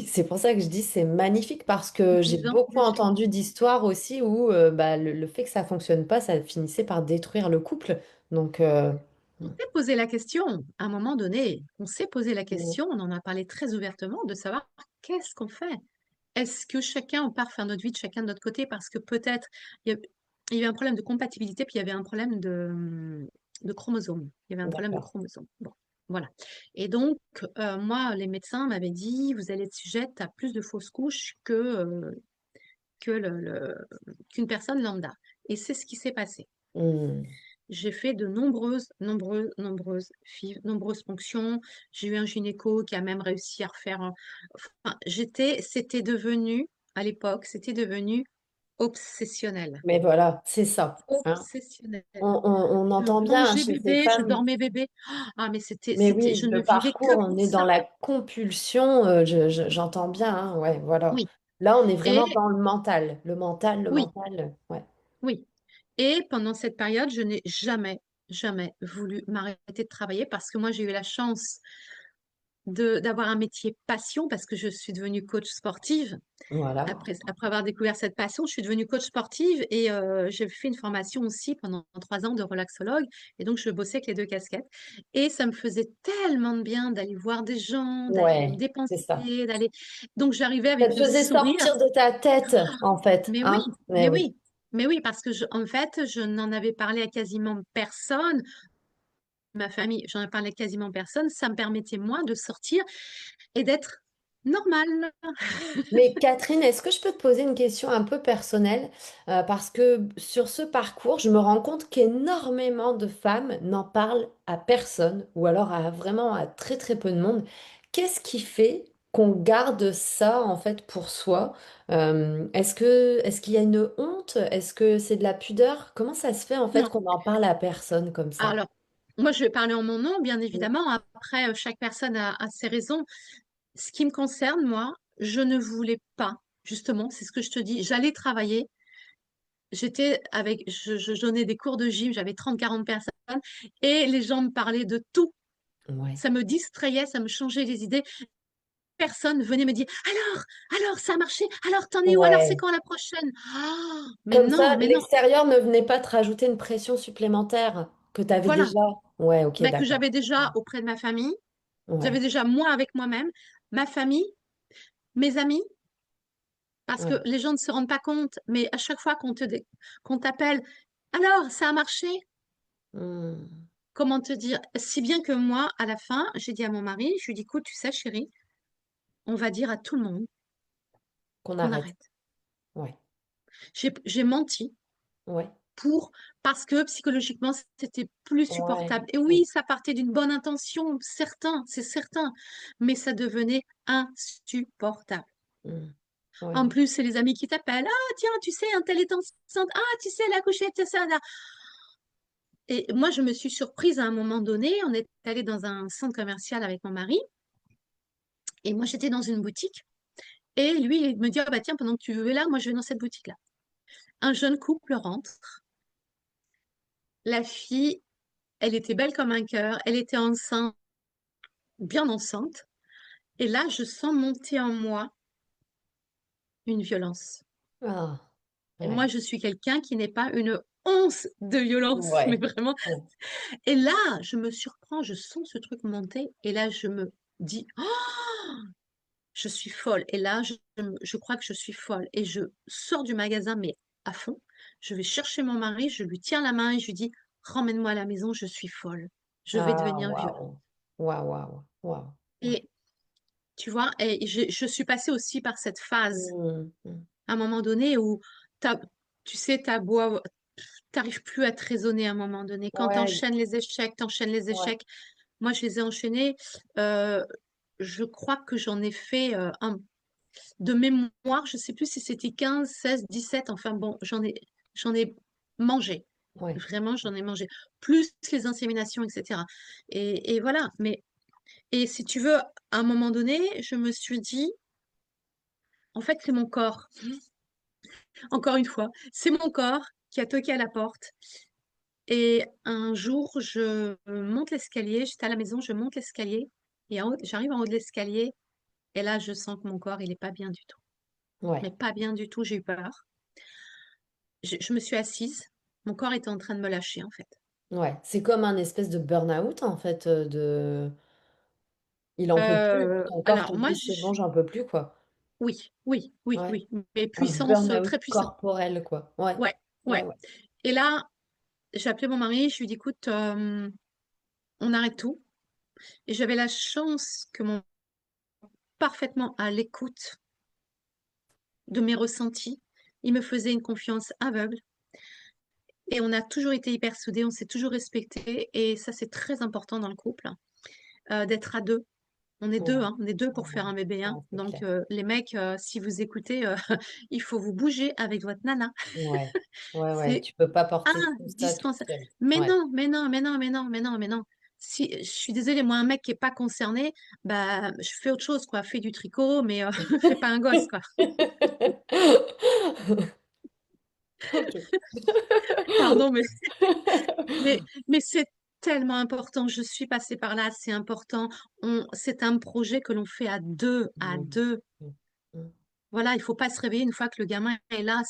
c'est pour ça que je dis c'est magnifique parce que j'ai 10 ans beaucoup d'échec. entendu d'histoires aussi où le fait que ça fonctionne pas, ça finissait par détruire le couple. Donc, On s'est posé la question, à un moment donné, on s'est posé la mm, question, on en a parlé très ouvertement, de savoir qu'est-ce qu'on fait? Est-ce que chacun, on part faire notre vie de chacun de notre côté parce que peut-être il y a eu un problème de compatibilité, puis il y avait un problème de chromosomes. Il y avait un problème de d'accord. chromosomes. Bon, voilà. Et donc, moi, les médecins m'avaient dit, vous allez être sujette à plus de fausses couches que qu'une personne lambda. Et c'est ce qui s'est passé. Mm, J'ai fait de nombreuses FIV, nombreuses ponctions. J'ai eu un gynéco qui a même réussi à refaire. Enfin, c'était devenu, à l'époque, c'était devenu obsessionnel. mais voilà, c'est ça. Hein. Obsessionnel. On Je entend bien hein, mangeais chez ces bébé, je femmes. dormais bébé. Ah, mais Mais je oui, ne le vivais parcours, que on pour est dans ça. la compulsion, j'entends bien, hein, ouais, voilà. Oui. Là, on est Et vraiment dans le mental, le mental, le oui, mental, ouais. oui. Et pendant cette période, je n'ai jamais, jamais voulu m'arrêter de travailler parce que moi, j'ai eu la chance d'avoir un métier passion parce que je suis devenue coach sportive. Voilà. Après avoir découvert cette passion, je suis devenue coach sportive et j'ai fait une formation aussi pendant 3 ans de relaxologue. Et donc, je bossais avec les deux casquettes. Et ça me faisait tellement de bien d'aller voir des gens, d'aller me Ouais, dépenser, c'est ça. d'aller. Donc, j'arrivais Ça avec te le faisait sourire. sortir de ta tête, en fait, Mais oui, hein? Mais mais oui. oui, mais oui, parce que en fait, je n'en avais parlé à quasiment personne. Ma famille, j'en ai parlé à quasiment personne. Ça me permettait, moi, de sortir et d'être normale. Mais Catherine, est-ce que je peux te poser une question un peu personnelle? Parce que sur ce parcours, je me rends compte qu'énormément de femmes n'en parlent à personne ou alors à vraiment à très très peu de monde. Qu'est-ce qui fait qu'on garde ça en fait pour soi? Est-ce qu'il y a une honte? Est-ce que c'est de la pudeur? Comment ça se fait en fait Non. qu'on n'en parle à personne comme ça? Alors, moi, je vais parler en mon nom, bien évidemment. Après, chaque personne a ses raisons. Ce qui me concerne, moi, je ne voulais pas, justement, c'est ce que je te dis, j'allais travailler. Je donnais des cours de gym, j'avais 30, 40 personnes et les gens me parlaient de tout. Ouais. Ça me distrayait, ça me changeait les idées. Personne venait me dire, alors, ça a marché, alors t'en es où, alors c'est Ouais. quand la prochaine? Ah, mais Comme non, ça, mais non. l'extérieur ne venait pas te rajouter une pression supplémentaire que tu avais Voilà. déjà. Ouais, ok, Mais que d'accord. j'avais déjà auprès de ma famille, j'avais Ouais, déjà moi avec moi-même, ma famille, mes amis, parce que ouais. les gens ne se rendent pas compte, mais à chaque fois qu'on t'appelle, alors, ça a marché? Hmm. Comment te dire? Si bien que moi, à la fin, j'ai dit à mon mari, je lui ai dit, écoute, tu sais, chérie, on va dire à tout le monde Qu'on qu'on arrête. arrête. Ouais, J'ai menti ouais, pour, parce que psychologiquement, c'était plus ouais. supportable. Et Hmm, oui, ça partait d'une bonne intention, certain, c'est certain, mais ça devenait insupportable. hmm. Ouais, En ouais. plus, c'est les amis qui t'appellent. Ah, tiens, tu sais, un tel est enceinte. Ah, tu sais, elle a accouché, tu sais, ça, là. Et moi, je me suis surprise à un moment donné. On est allé dans un centre commercial avec mon mari. Et moi, j'étais dans une boutique. Et lui, il me dit, ah bah tiens, pendant que tu es là, moi, je vais dans cette boutique-là. Un jeune couple rentre. La fille, elle était belle comme un cœur. Elle était enceinte, bien enceinte. Et là, je sens monter en moi une violence. Ah, Et moi, ouais, je suis quelqu'un qui n'est pas une once de violence, mais ouais, vraiment. ouais. Et là, je me surprends, je sens ce truc monter. Et là, je me dis, oh, je suis folle. Et là, je crois que je suis folle. Et je sors du magasin, mais à fond. Je vais chercher mon mari, je lui tiens la main et je lui dis, ramène-moi à la maison, je suis folle. Je vais Ah, devenir violente. waouh. Waouh, waouh, waouh. Ouais. Et tu vois, et je suis passée aussi par cette phase, Hmm, hmm. à un moment donné, où t'as, tu sais, t'arrives plus à te raisonner à un moment donné. Quand Ouais, t'enchaînes les échecs, t'enchaînes les ouais, échecs. Moi, je les ai enchaînés. euh, je crois que j'en ai fait de mémoire. Je sais plus si c'était 15, 16, 17. Enfin bon, j'en ai mangé. ouais. Vraiment, j'en ai mangé. Plus les inséminations, etc. Et voilà. Et si tu veux, à un moment donné, je me suis dit, en fait, c'est mon corps. Encore une fois, c'est mon corps qui a toqué à la porte. Et un jour, je monte l'escalier, j'étais à la maison, je monte l'escalier, et j'arrive en haut de l'escalier, et là, je sens que mon corps, il n'est pas bien du tout. Ouais, Mais pas bien du tout, j'ai eu peur. Je me suis assise, mon corps était en train de me lâcher, en fait. ouais. C'est comme un espèce de burn-out, en fait, de... Il en peut plus. Ton corps te Alors, dit, c'est bon, j'en peux plus, quoi. oui, oui, oui, Ouais. oui, mais Un puissance, burn-out très puissant. corporel, quoi. Ouais, Ouais, ouais, ouais. ouais. Et là, j'ai appelé mon mari, je lui ai dit, écoute, on arrête tout. Et j'avais la chance que mon parfaitement à l'écoute de mes ressentis. Il me faisait une confiance aveugle et on a toujours été hyper soudés, on s'est toujours respectés et ça c'est très important dans le couple, d'être à deux. On est deux, Ouais, hein, on est deux ouais, pour faire un bébé, hein. ouais, c'est Donc clair. les mecs, si vous écoutez, il faut vous bouger avec votre nana. Ouais, ouais, ouais. C'est Tu peux pas porter tout ça toute indispensable. seule. Mais Ouais. non, mais non, mais non, mais non, mais non, mais non. Si, je suis désolée, moi, un mec qui est pas concerné, bah, je fais autre chose, quoi. Fais du tricot, mais fais pas un gosse, quoi. Ok. Pardon, mais c'est tellement important. Je suis passée par là, c'est important. C'est un projet que l'on fait à deux, à Mm, deux. mm, mm. Voilà, il faut pas se réveiller une fois que le gamin est là.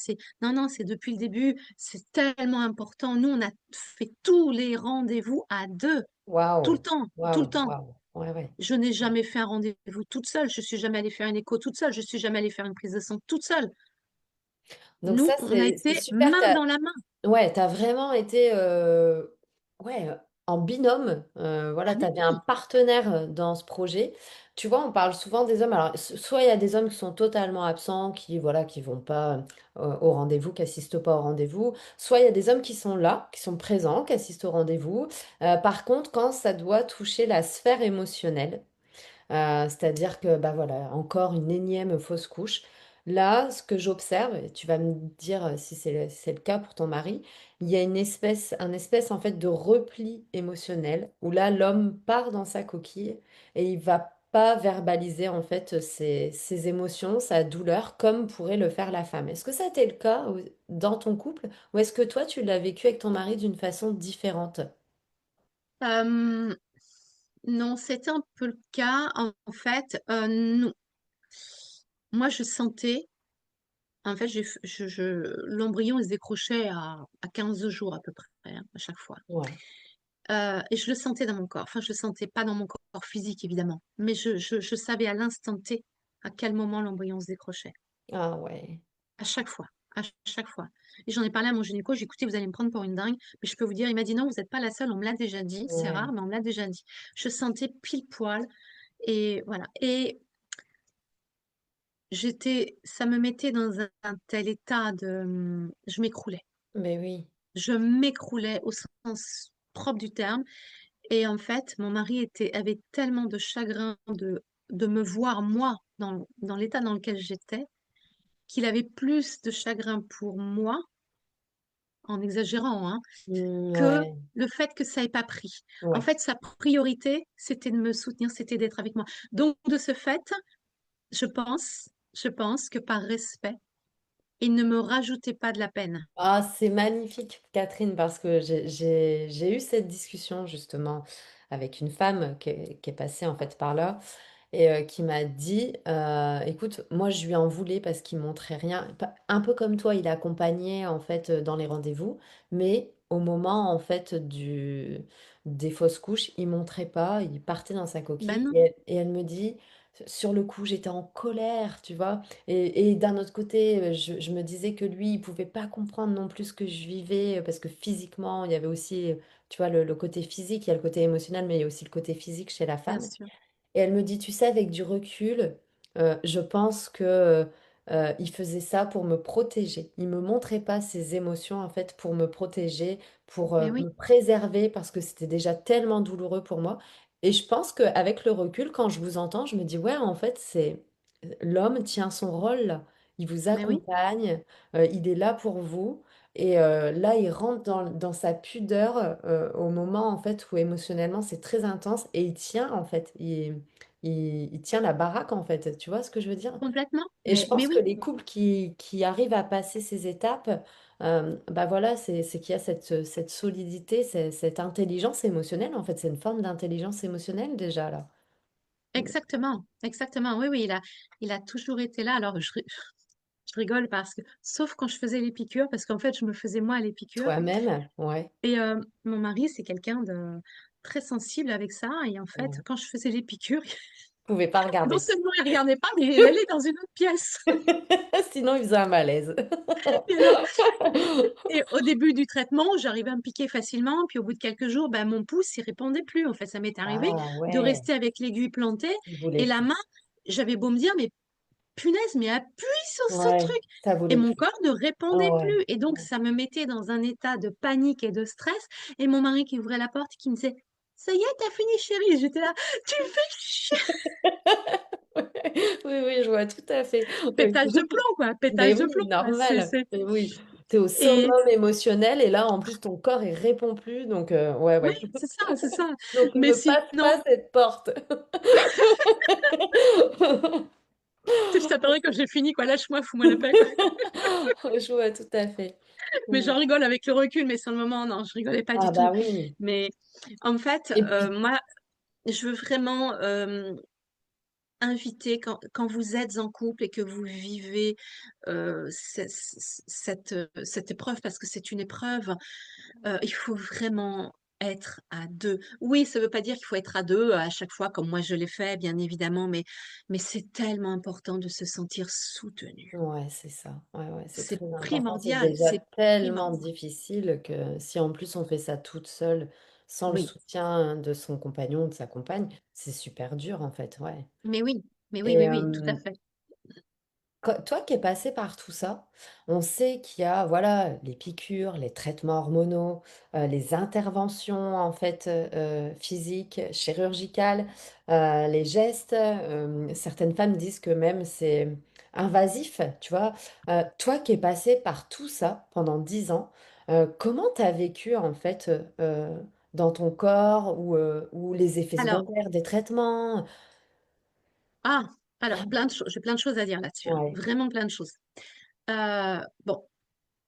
Non, non, c'est depuis le début. C'est tellement important. Nous, on a fait tous les rendez-vous à deux, tout le Waouh, temps, tout le waouh, temps. waouh. Ouais, ouais. Je n'ai jamais fait un rendez-vous toute seule. Je suis jamais allée faire une écho toute seule. Je suis jamais allée faire une prise de sang toute seule. Donc Nous, ça, on a c'est été super. main dans la main. Ouais, t'as vraiment été ouais, en binôme. Ah Voilà, mais t'avais un oui, partenaire dans ce projet. Tu vois, on parle souvent des hommes. Alors, soit il y a des hommes qui sont totalement absents, qui voilà, qui vont pas au rendez-vous, qui assistent pas au rendez-vous. Soit il y a des hommes qui sont là, qui sont présents, qui assistent au rendez-vous. Par contre, quand ça doit toucher la sphère émotionnelle, c'est-à-dire que, bah voilà, encore une énième fausse couche. Là, ce que j'observe, et tu vas me dire si c'est le cas pour ton mari, il y a un espèce en fait de repli émotionnel où là, l'homme part dans sa coquille et il va pas verbaliser en fait ses émotions, sa douleur, comme pourrait le faire la femme. Est-ce que ça a été le cas dans ton couple ou est-ce que toi, tu l'as vécu avec ton mari d'une façon différente? Euh, non, c'était un peu le cas. En fait, non. Moi, je sentais, en fait, l'embryon, il se décrochait à 15 jours à peu près, hein, à chaque fois. Ouais. Et je le sentais dans mon corps. Enfin, je le sentais pas dans mon corps physique, évidemment, mais je savais à l'instant T à quel moment l'embryon se décrochait. Ah ouais. À chaque fois. À chaque fois. Et j'en ai parlé à mon gynéco, j'ai dit, écoutez, vous allez me prendre pour une dingue, mais je peux vous dire, il m'a dit non, vous n'êtes pas la seule, on me l'a déjà dit, c'est Ouais. rare, mais on me l'a déjà dit. Je sentais pile poil, et voilà. Et ça me mettait dans un tel état je m'écroulais. Mais oui. Je m'écroulais au sens propre du terme. Et en fait, mon mari avait tellement de chagrin de me voir, moi, dans l'état dans lequel j'étais, qu'il avait plus de chagrin pour moi, en exagérant, hein, que Ouais. le fait que ça n'ait pas pris. En Ouais. fait, sa priorité, c'était de me soutenir, c'était d'être avec moi. Donc, de ce fait, je pense que par respect, il ne me rajoutait pas de la peine. Ah, c'est magnifique, Catherine, parce que j'ai eu cette discussion justement avec une femme qui est passée en fait par là et qui m'a dit, écoute, moi je lui en voulais parce qu'il montrait rien, un peu comme toi, il accompagnait en fait dans les rendez-vous, mais au moment en fait des fausses couches, il montrait pas, il partait dans sa Ben coquille non, et elle me dit, sur le coup, j'étais en colère, tu vois. Et d'un autre côté, je me disais que lui, il pouvait pas comprendre non plus ce que je vivais, parce que physiquement, il y avait aussi, tu vois, le côté physique, il y a le côté émotionnel, mais il y a aussi le côté physique chez la bien femme. sûr. Et elle me dit, tu sais, avec du recul, je pense que il faisait ça pour me protéger. Il me montrait pas ses émotions, en fait, pour me protéger, pour Mais oui, me préserver, parce que c'était déjà tellement douloureux pour moi. Et je pense qu'avec le recul, quand je vous entends, je me dis, ouais, en fait, c'est l'homme tient son rôle là. Il vous mais oui, accompagne, il est là pour vous. Et là, il rentre dans sa pudeur au moment en fait où émotionnellement c'est très intense et il tient en fait, il tient la baraque en fait. Tu vois ce que je veux dire? complètement. Et je Mais pense que oui, les couples qui arrivent à passer ces étapes, bah voilà, c'est qu'il y a cette solidité, cette intelligence émotionnelle en fait. C'est une forme d'intelligence émotionnelle déjà là. exactement, exactement. Oui, oui, il a toujours été là. Alors, je rigole parce que, sauf quand je faisais les piqûres, parce qu'en fait, je me faisais moi les piqûres. Toi-même, ouais. Et mon mari, c'est quelqu'un de très sensible avec ça. Et en fait, Ouais. quand je faisais les piqûres, Vous pouvez pas non regarder. seulement il regardait pas, mais il allait dans une autre pièce. Sinon, il faisait un malaise. Et alors, et au début du traitement, j'arrivais à me piquer facilement, puis au bout de quelques jours, ben, mon pouce, il répondait plus. En fait, ça m'est arrivé Ah de ouais, rester avec l'aiguille plantée il voulait et la plus. main, j'avais beau me dire, mais punaise, mais appuie sur ce Ouais, truc. ça Et voulait mon plus. corps ne Ah répondait ouais. plus. Et donc, ça me mettait dans un état de panique et de stress. Et mon mari qui ouvrait la porte et qui me disait, ça y est, t'as fini, chérie. J'étais là, tu me fais chier. Oui, oui, je vois tout à fait. Oui. Pétage de plomb, quoi. Mais Pétage de plomb, oui, quoi. normal. Mais oui, tu es au Et summum émotionnel et là, en plus, ton corps, il répond plus. Donc, ouais, oui, ouais. c'est ça, c'est ça. Donc, Mais ne passe sinon, pas cette porte. Tu sais, je t'attendrai quand j'ai fini, quoi. Lâche-moi, fous-moi la paix, quoi. Je vois tout à fait. Mais Ouais. j'en rigole avec le recul, mais sur le moment, non, je rigolais pas Ah du bah tout. oui. Mais en fait, Et puis, moi, je veux vraiment inviter, quand vous êtes en couple et que vous vivez cette épreuve, parce que c'est une épreuve, il faut vraiment être à deux. Oui, ça ne veut pas dire qu'il faut être à deux à chaque fois, comme moi je l'ai fait, bien évidemment, mais c'est tellement important de se sentir soutenu. ouais, c'est ça. Ouais, ouais, c'est C'est très important. C'est primordial, déjà c'est tellement primordial. difficile que si en plus on fait ça toute seule, sans le Oui, soutien de son compagnon ou de sa compagne, c'est super dur en fait, ouais. mais oui, mais oui, Et, mais oui, tout à fait. Toi qui es passé par tout ça, on sait qu'il y a voilà les piqûres, les traitements hormonaux, les interventions en fait physiques, chirurgicales, les gestes. Certaines femmes disent que même c'est invasif, tu vois. Toi qui es passé par tout ça pendant 10 ans, comment tu as vécu en fait dans ton corps ou les effets Alors, secondaires des traitements? ah, alors, plein de choses, j'ai plein de choses à dire là-dessus, hein, Ouais, vraiment plein de choses. Bon,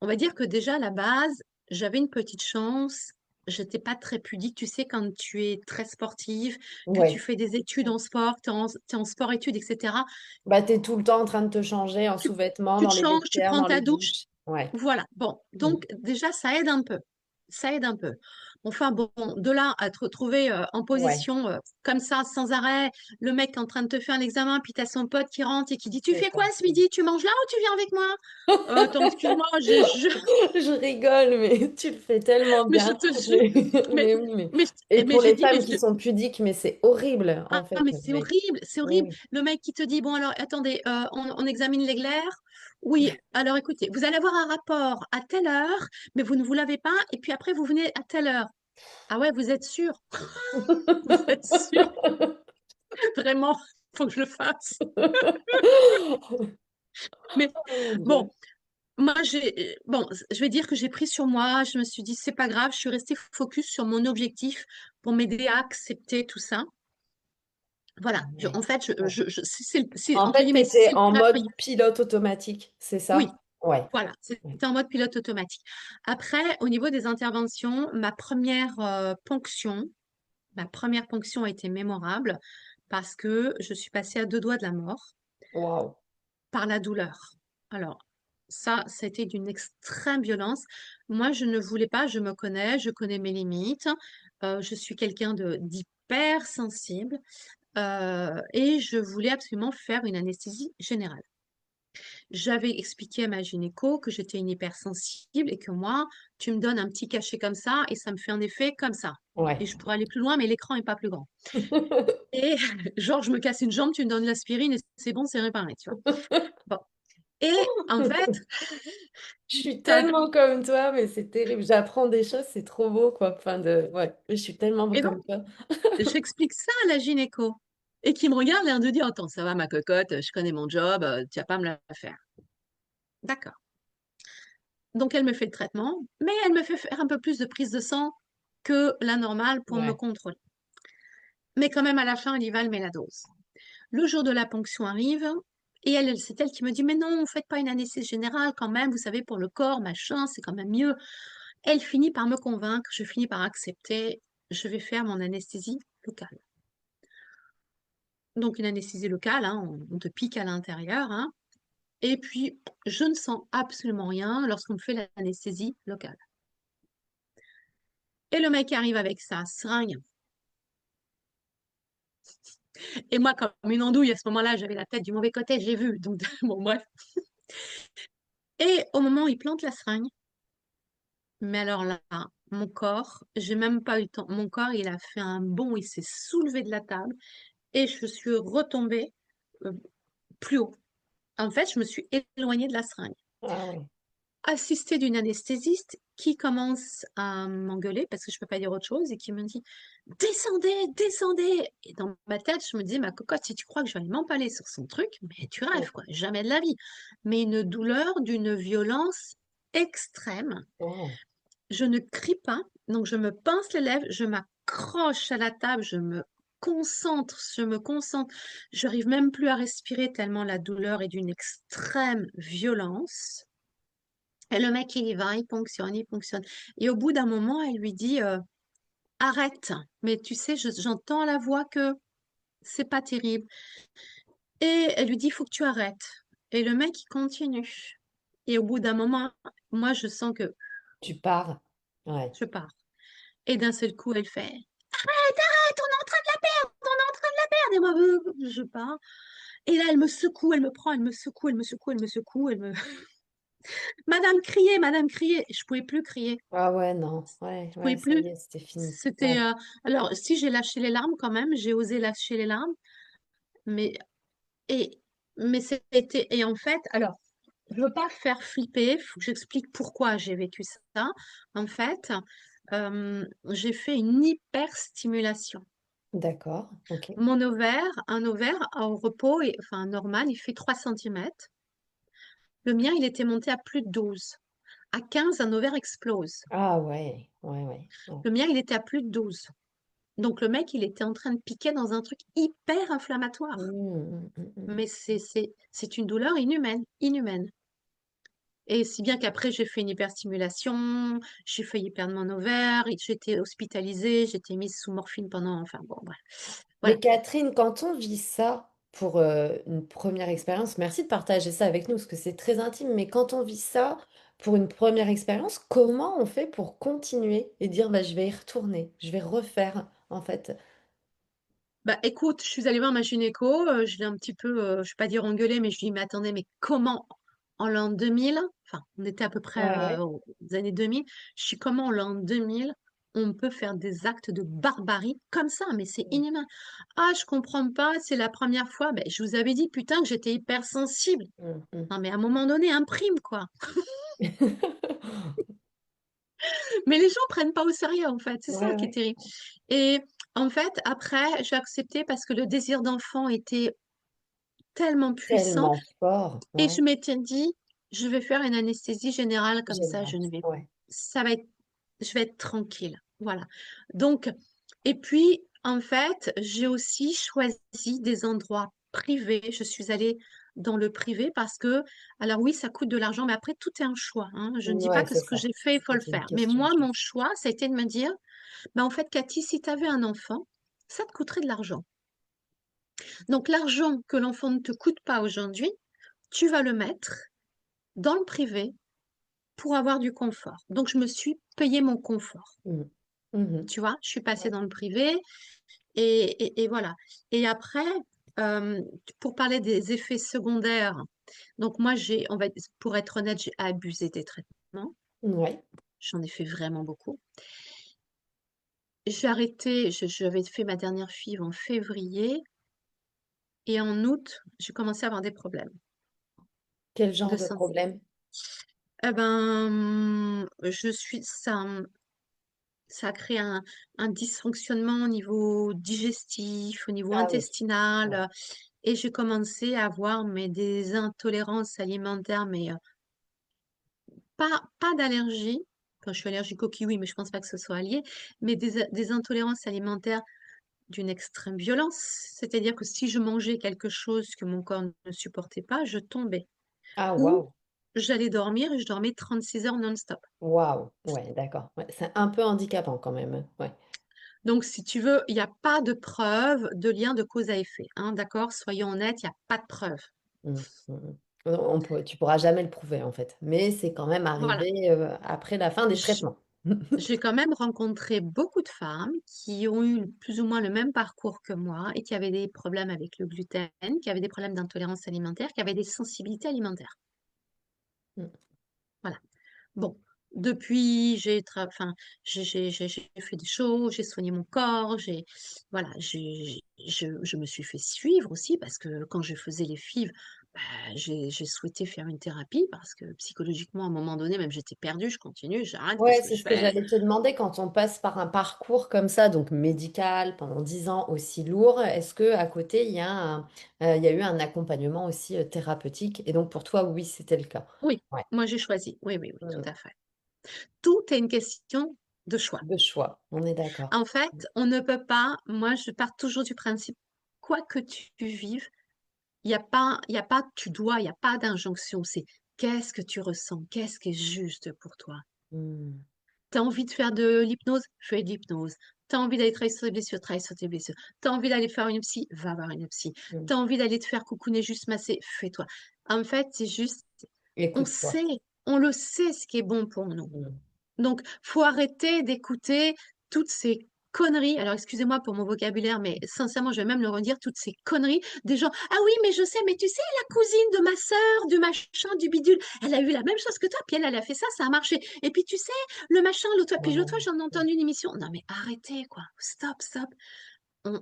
on va dire que déjà à la base, j'avais une petite chance. J'étais pas très pudique. Tu sais, quand tu es très sportive, que tu ouais. fais des études en sport, t'es en sport-études, etc. Bah, t'es tout le temps en train de te changer en Tu, sous-vêtements, tu dans te les changes, tu vestiaires, prends dans ta les douche. douches. Ouais. Voilà. Bon, Mm. donc déjà, ça aide un peu. Ça aide un peu. Enfin bon, de là à te retrouver en Ouais, position comme ça, sans arrêt, le mec est en train de te faire un examen, puis t'as son pote qui rentre et qui dit, tu c'est fais ça. quoi ce midi? Tu manges là ou tu viens avec moi? Attends, excuse-moi, Je rigole, mais tu le fais tellement mais je bien. te jure, Mais, mais, mais oui, mais... mais, Et mais pour j'ai les dit, mais femmes qui sont pudiques, mais c'est horrible, en ah, fait. mais c'est Mais horrible, c'est horrible. oui. Le mec qui te dit, bon alors, attendez, on examine les glaires. Oui, alors écoutez, vous allez avoir un rapport à telle heure, mais vous ne vous lavez pas, et puis après, vous venez à telle heure. Ah ouais, vous êtes sûr? Vous êtes sûr? Vraiment, faut que je le fasse. Mais Oh mon bon, Dieu. moi, bon, je vais dire que j'ai pris sur moi, je me suis dit, c'est pas grave, je suis restée focus sur mon objectif pour m'aider à accepter tout ça. Voilà, Ouais. en fait, Ouais. En entre fait, tu guillemets, étais c'est en la mode priorité. pilote automatique, c'est Oui, ça? Ouais. voilà, Ouais. c'était en mode pilote automatique. Après, au niveau des interventions, ma première ponction a été mémorable parce que je suis passée à deux doigts de la mort Waouh. par la douleur. Alors, ça a été d'une extrême violence. Moi, je ne voulais pas, je me connais, je connais mes limites. Je suis quelqu'un d'hyper sensible et je voulais absolument faire une anesthésie générale. J'avais expliqué à ma gynéco que j'étais une hypersensible et que moi, tu me donnes un petit cachet comme ça et ça me fait un effet comme ça. Ouais. Et je pourrais aller plus loin, mais l'écran n'est pas plus grand. Et genre, je me casse une jambe, tu me donnes l'aspirine et c'est bon, c'est réparé, tu vois. Bon. Et en fait, Je suis t'as- tellement comme toi, mais c'est terrible. J'apprends des choses, c'est trop beau, quoi. Enfin de... Ouais, je suis tellement et donc, comme toi. j'explique ça à la gynéco. Et qui me regarde l'air de dire, attends, ça va ma cocotte, je connais mon job, tu vas pas me la faire. D'accord. Donc, elle me fait le traitement, mais elle me fait faire un peu plus de prise de sang que la normale pour me Ouais, contrôler. Mais quand même, à la fin, elle y va, elle met la dose. Le jour de la ponction arrive, et c'est elle qui me dit, mais non, faites pas une anesthésie générale quand même, vous savez, pour le corps, machin, c'est quand même mieux. Elle finit par me convaincre, je finis par accepter, je vais faire mon anesthésie locale. Donc une anesthésie locale, hein, on te pique à l'intérieur, hein, et puis je ne sens absolument rien lorsqu'on me fait l'anesthésie locale. Et le mec arrive avec sa seringue. Et moi, comme une andouille, à ce moment-là, j'avais la tête du mauvais côté, j'ai vu. Donc, bon, bref. Et au moment où il plante la seringue, mais alors là, mon corps, j'ai même pas eu le temps. Mon corps, il a fait un bond, il s'est soulevé de la table et je suis retombée euh, plus haut. En fait, je me suis éloignée de la seringue. ah ouais. Assistée d'une anesthésiste qui commence à m'engueuler parce que je peux pas dire autre chose et qui me dit descendez, descendez. Et dans ma tête, je me dis ma cocotte, si tu crois que je vais aller m'empaler sur son truc, mais tu rêves quoi, jamais de la vie. Mais une douleur d'une violence extrême. Wow. Je ne crie pas, donc je me pince les lèvres, je m'accroche à la table, je me je me concentre, j'arrive même plus à respirer tellement la douleur est d'une extrême violence. Et le mec, il y va, il ponctionne, il ponctionne. Et au bout d'un moment, elle lui dit, arrête. Mais tu sais, j'entends à la voix que c'est pas terrible. Et elle lui dit, il faut que tu arrêtes. Et le mec, il continue. Et au bout d'un moment, moi, je sens que Tu pars. Ouais. je pars. Et d'un seul coup, elle fait, arrête, arrête, on est en train de la perdre, on est en train de la perdre. Et moi, je pars. Et là, elle me secoue, elle me prend, elle me secoue, elle me secoue, elle me secoue, elle me... Madame, criez, madame, criez. Je pouvais plus crier. Ah ouais, non. Ouais, Je pouvais ouais, ça plus. y est, c'était fini. C'était... Ouais. Alors, si j'ai lâché les larmes quand même, j'ai osé lâcher les larmes, mais... Et... Mais c'était... Et en fait, alors, je veux pas faire flipper, il faut que j'explique pourquoi j'ai vécu ça. En fait, j'ai fait une hyperstimulation. D'accord. Ok. Un ovaire au repos, enfin normal, il fait 3 centimètres. Le mien, il était monté à plus de 12. À 15, un ovaire explose. Ah ouais. Ouais, ouais. Ouais. Le mien, il était à plus de 12. Donc le mec, il était en train de piquer dans un truc hyper inflammatoire. Mais c'est une douleur inhumaine, inhumaine. Et si bien qu'après, j'ai fait une hyperstimulation, j'ai failli perdre mon ovaire, j'étais hospitalisée, j'étais mise sous morphine pendant, enfin bon, bref. Mais Voilà. Catherine, quand on vit ça pour une première expérience, merci de partager ça avec nous parce que c'est très intime, mais quand on vit ça pour une première expérience, comment on fait pour continuer et dire bah, je vais y retourner, je vais refaire en fait? Bah écoute, je suis allée voir ma gynéco, je l'ai un petit peu, je vais pas dire engueulée, mais je lui ai dit, mais attendez, mais comment en l'an 2000, enfin on était à peu près Ouais, ouais. aux années 2000, je suis comment en l'an 2000, on peut faire des actes de barbarie comme ça, mais c'est Mm, inhumain. Ah, je comprends pas, c'est la première fois, ben, je vous avais dit, putain, que j'étais hypersensible. mm, mm. Non mais à un moment donné, imprime quoi. Mais les gens prennent pas au sérieux en fait, c'est ça Ouais, qui est ouais. terrible. Et en fait, après, j'ai accepté parce que le désir d'enfant était tellement puissant. Tellement fort, Et ouais. je m'étais dit, je vais faire une anesthésie générale comme ça, Génial. Ouais. ça va être, je vais être tranquille. Voilà. Donc, et puis, en fait, j'ai aussi choisi des endroits privés. Je suis allée dans le privé parce que, alors oui, ça coûte de l'argent, mais après, tout est un choix, hein. Je ne dis pas Ouais, que c'est ce que ça. j'ai fait, il faut le C'était une faire. Mais question de moi, chance. mon choix, ça a été de me dire, bah, en fait, Cathy, si tu avais un enfant, ça te coûterait de l'argent. Donc, l'argent que l'enfant ne te coûte pas aujourd'hui, tu vas le mettre dans le privé pour avoir du confort. Donc, je me suis payé mon confort. Mm. Mhm. Tu vois, je suis passée Ouais. dans le privé et voilà. Et après, euh, pour parler des effets secondaires, donc moi, pour être honnête, j'ai abusé des traitements. Ouais. J'en ai fait vraiment beaucoup. J'ai arrêté, j'avais fait ma dernière FIV en février et en août, j'ai commencé à avoir des problèmes Quel genre de de santé. problème? Eh ben, ça a créé un dysfonctionnement au niveau digestif, au niveau Ah oui. intestinal, Ouais. et j'ai commencé à avoir des intolérances alimentaires, mais pas d'allergie. Enfin, je suis allergique au kiwi, mais je pense pas que ce soit lié, mais des intolérances alimentaires d'une extrême violence. C'est-à-dire que si je mangeais quelque chose que mon corps ne supportait pas, je tombais. Ah Ou waouh. j'allais dormir et je dormais 36 heures non-stop. Waouh. Ouais, d'accord. Ouais, c'est un peu handicapant quand même. Ouais. Donc, si tu veux, il n'y a pas de preuve de lien de cause à effet, hein, d'accord? Soyons honnêtes, il n'y a pas de preuve. Mm, mm, mm. Tu pourras jamais le prouver en fait. Mais c'est quand même Voilà. arrivé après la fin des J- traitements. J'ai quand même rencontré beaucoup de femmes qui ont eu plus ou moins le même parcours que moi et qui avaient des problèmes avec le gluten, qui avaient des problèmes d'intolérance alimentaire, qui avaient des sensibilités alimentaires. Mm. Voilà. Bon, depuis, enfin, j'ai fait des choses, j'ai soigné mon corps, voilà, je me suis fait suivre aussi parce que quand je faisais les FIV, bah, j'ai souhaité faire une thérapie parce que psychologiquement, à un moment donné, même j'étais perdue, je continue, j'arrête, Ouais, qu'est-ce que c'est je ce que fais? j'allais te demander quand on passe par un parcours comme ça, donc médical pendant 10 ans aussi lourd. Est-ce que à côté il y a eu un accompagnement aussi thérapeutique? Et donc pour toi, oui, c'était le cas. Oui, Ouais. moi j'ai choisi. Oui, oui, oui, tout Mm. à fait. Tout est une question. de choix. De choix, on est d'accord. En fait, on ne peut pas, moi je pars toujours du principe, quoi que tu vives, il y a pas tu dois, il n'y a pas d'injonction, c'est qu'est-ce que tu ressens, qu'est-ce qui est juste pour toi. Hmm, Tu as envie de faire de l'hypnose, fais de l'hypnose. Tu as envie d'aller travailler sur tes blessures, travaille sur tes blessures. Tu as envie d'aller faire une psy, va voir une psy. hmm. Tu as envie d'aller te faire coucouner, juste masser, fais-toi. En fait, c'est juste, on Écoute-toi. sait, on le sait ce qui est bon pour nous. Hmm. Donc, faut arrêter d'écouter toutes ces conneries. Alors, excusez-moi pour mon vocabulaire, mais sincèrement, je vais même le redire, toutes ces conneries des gens. Ah oui, mais je sais, mais tu sais, la cousine de ma sœur, du machin, du bidule, elle a eu la même chose que toi, puis elle a fait ça, ça a marché. Et puis, tu sais, le machin, l'autre fois, puis l'autre fois, Ouais. j'en ai entendu une émission. Non, mais arrêtez, quoi. Stop, stop. On,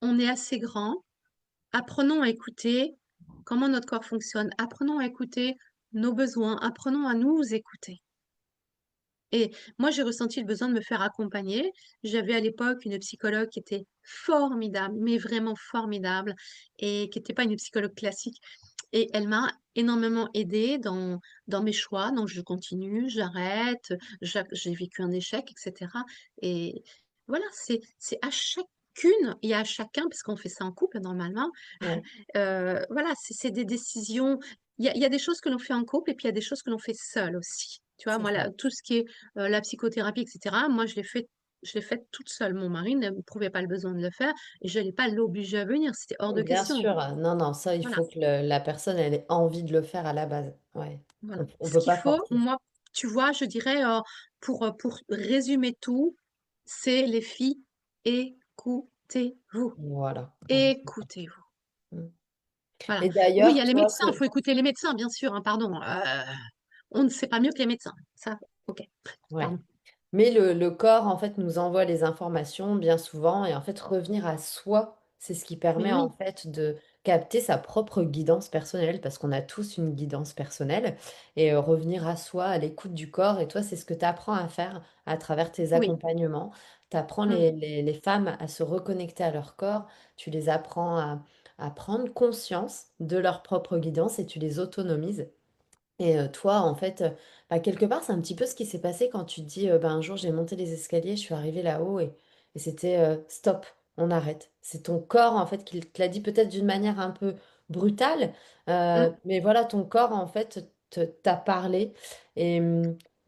on est assez grand. Apprenons à écouter comment notre corps fonctionne. Apprenons à écouter nos besoins. Apprenons à nous écouter. Et moi, j'ai ressenti le besoin de me faire accompagner. J'avais à l'époque une psychologue qui était formidable, mais vraiment formidable, et qui n'était pas une psychologue classique. Et elle m'a énormément aidée dans mes choix. Donc, je continue, j'arrête, j'ai vécu un échec, etc. Et voilà, c'est à chacune et à chacun, parce qu'on fait ça en couple normalement, Ouais. voilà, c'est des décisions. Il y a des choses que l'on fait en couple et puis il y a des choses que l'on fait seul aussi. Tu vois, C'est moi, ça. tout ce qui est la psychothérapie, etc., moi, je l'ai fait toute seule. Mon mari n'éprouvait pas le besoin de le faire et je n'allais pas l'obliger à venir. C'était hors de Bien question. sûr. Non, non, ça, il Voilà, faut que la personne elle ait envie de le faire à la base. Ouais. voilà. On Ce peut qu'il pas faut, forcer. moi, tu vois, je dirais, pour résumer tout, c'est les filles, écoutez-vous. Voilà. Ouais, c'est ça. Écoutez-vous. Hmm. Voilà. Et Oui, il y d'ailleurs, a les toi, médecins, il faut écouter les médecins, bien sûr, hein, pardon. On ne sait pas mieux que les médecins. Ça, ok. ouais. Pardon. Mais le corps, en fait, nous envoie les informations bien souvent. Et en fait, revenir à soi, c'est ce qui permet, Mais en oui, fait, de capter sa propre guidance personnelle, parce qu'on a tous une guidance personnelle. Et revenir à soi, à l'écoute du corps. Et toi, c'est ce que tu apprends à faire à travers tes oui. accompagnements. Tu apprends Mm. les femmes à se reconnecter à leur corps. Tu les apprends à prendre conscience de leur propre guidance et tu les autonomises. Et toi, en fait, bah, quelque part, c'est un petit peu ce qui s'est passé quand tu te dis, bah, un jour, j'ai monté les escaliers, je suis arrivée là-haut et c'était stop, on arrête. C'est ton corps, en fait, qui te l'a dit peut-être d'une manière un peu brutale, Mm. mais voilà, ton corps, en fait, t'a parlé. Et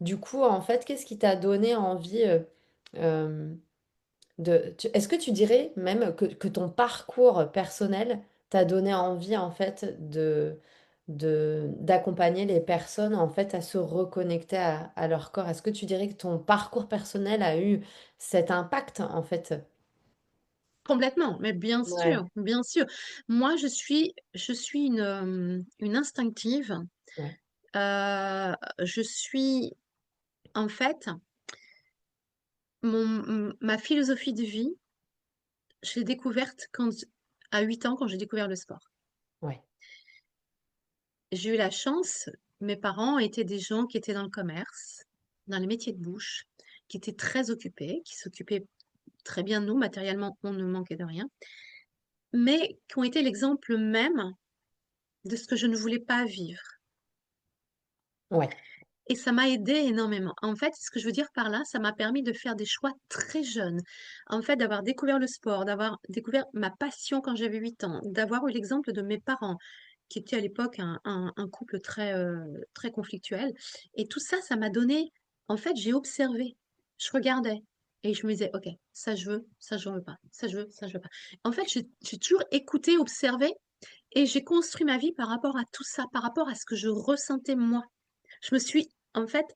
du coup, en fait, qu'est-ce qui t'a donné envie euh, est-ce que tu dirais même que ton parcours personnel t'a donné envie en fait d'accompagner les personnes en fait à se reconnecter à leur corps? Est-ce que tu dirais que ton parcours personnel a eu cet impact en fait? Complètement, mais bien Ouais, sûr, bien sûr. Moi, je suis une instinctive. ouais, Je suis, en fait, ma philosophie de vie, je l'ai découverte à 8 ans, quand j'ai découvert le sport. ouais, J'ai eu la chance, mes parents étaient des gens qui étaient dans le commerce, dans les métiers de bouche, qui étaient très occupés, qui s'occupaient très bien de nous, matériellement, on ne manquait de rien, mais qui ont été l'exemple même de ce que je ne voulais pas vivre. ouais, Et ça m'a aidé énormément. En fait, ce que je veux dire par là, ça m'a permis de faire des choix très jeunes. En fait, d'avoir découvert le sport, d'avoir découvert ma passion quand j'avais 8 ans, d'avoir eu l'exemple de mes parents, qui étaient à l'époque un couple très, très conflictuel. Et tout ça, ça m'a donné, en fait, j'ai observé, je regardais. Et je me disais, OK, ça je veux, ça je veux pas, ça je veux, ça je veux pas. En fait, j'ai toujours écouté, observé, et j'ai construit ma vie par rapport à tout ça, par rapport à ce que je ressentais moi. Je me suis, en fait,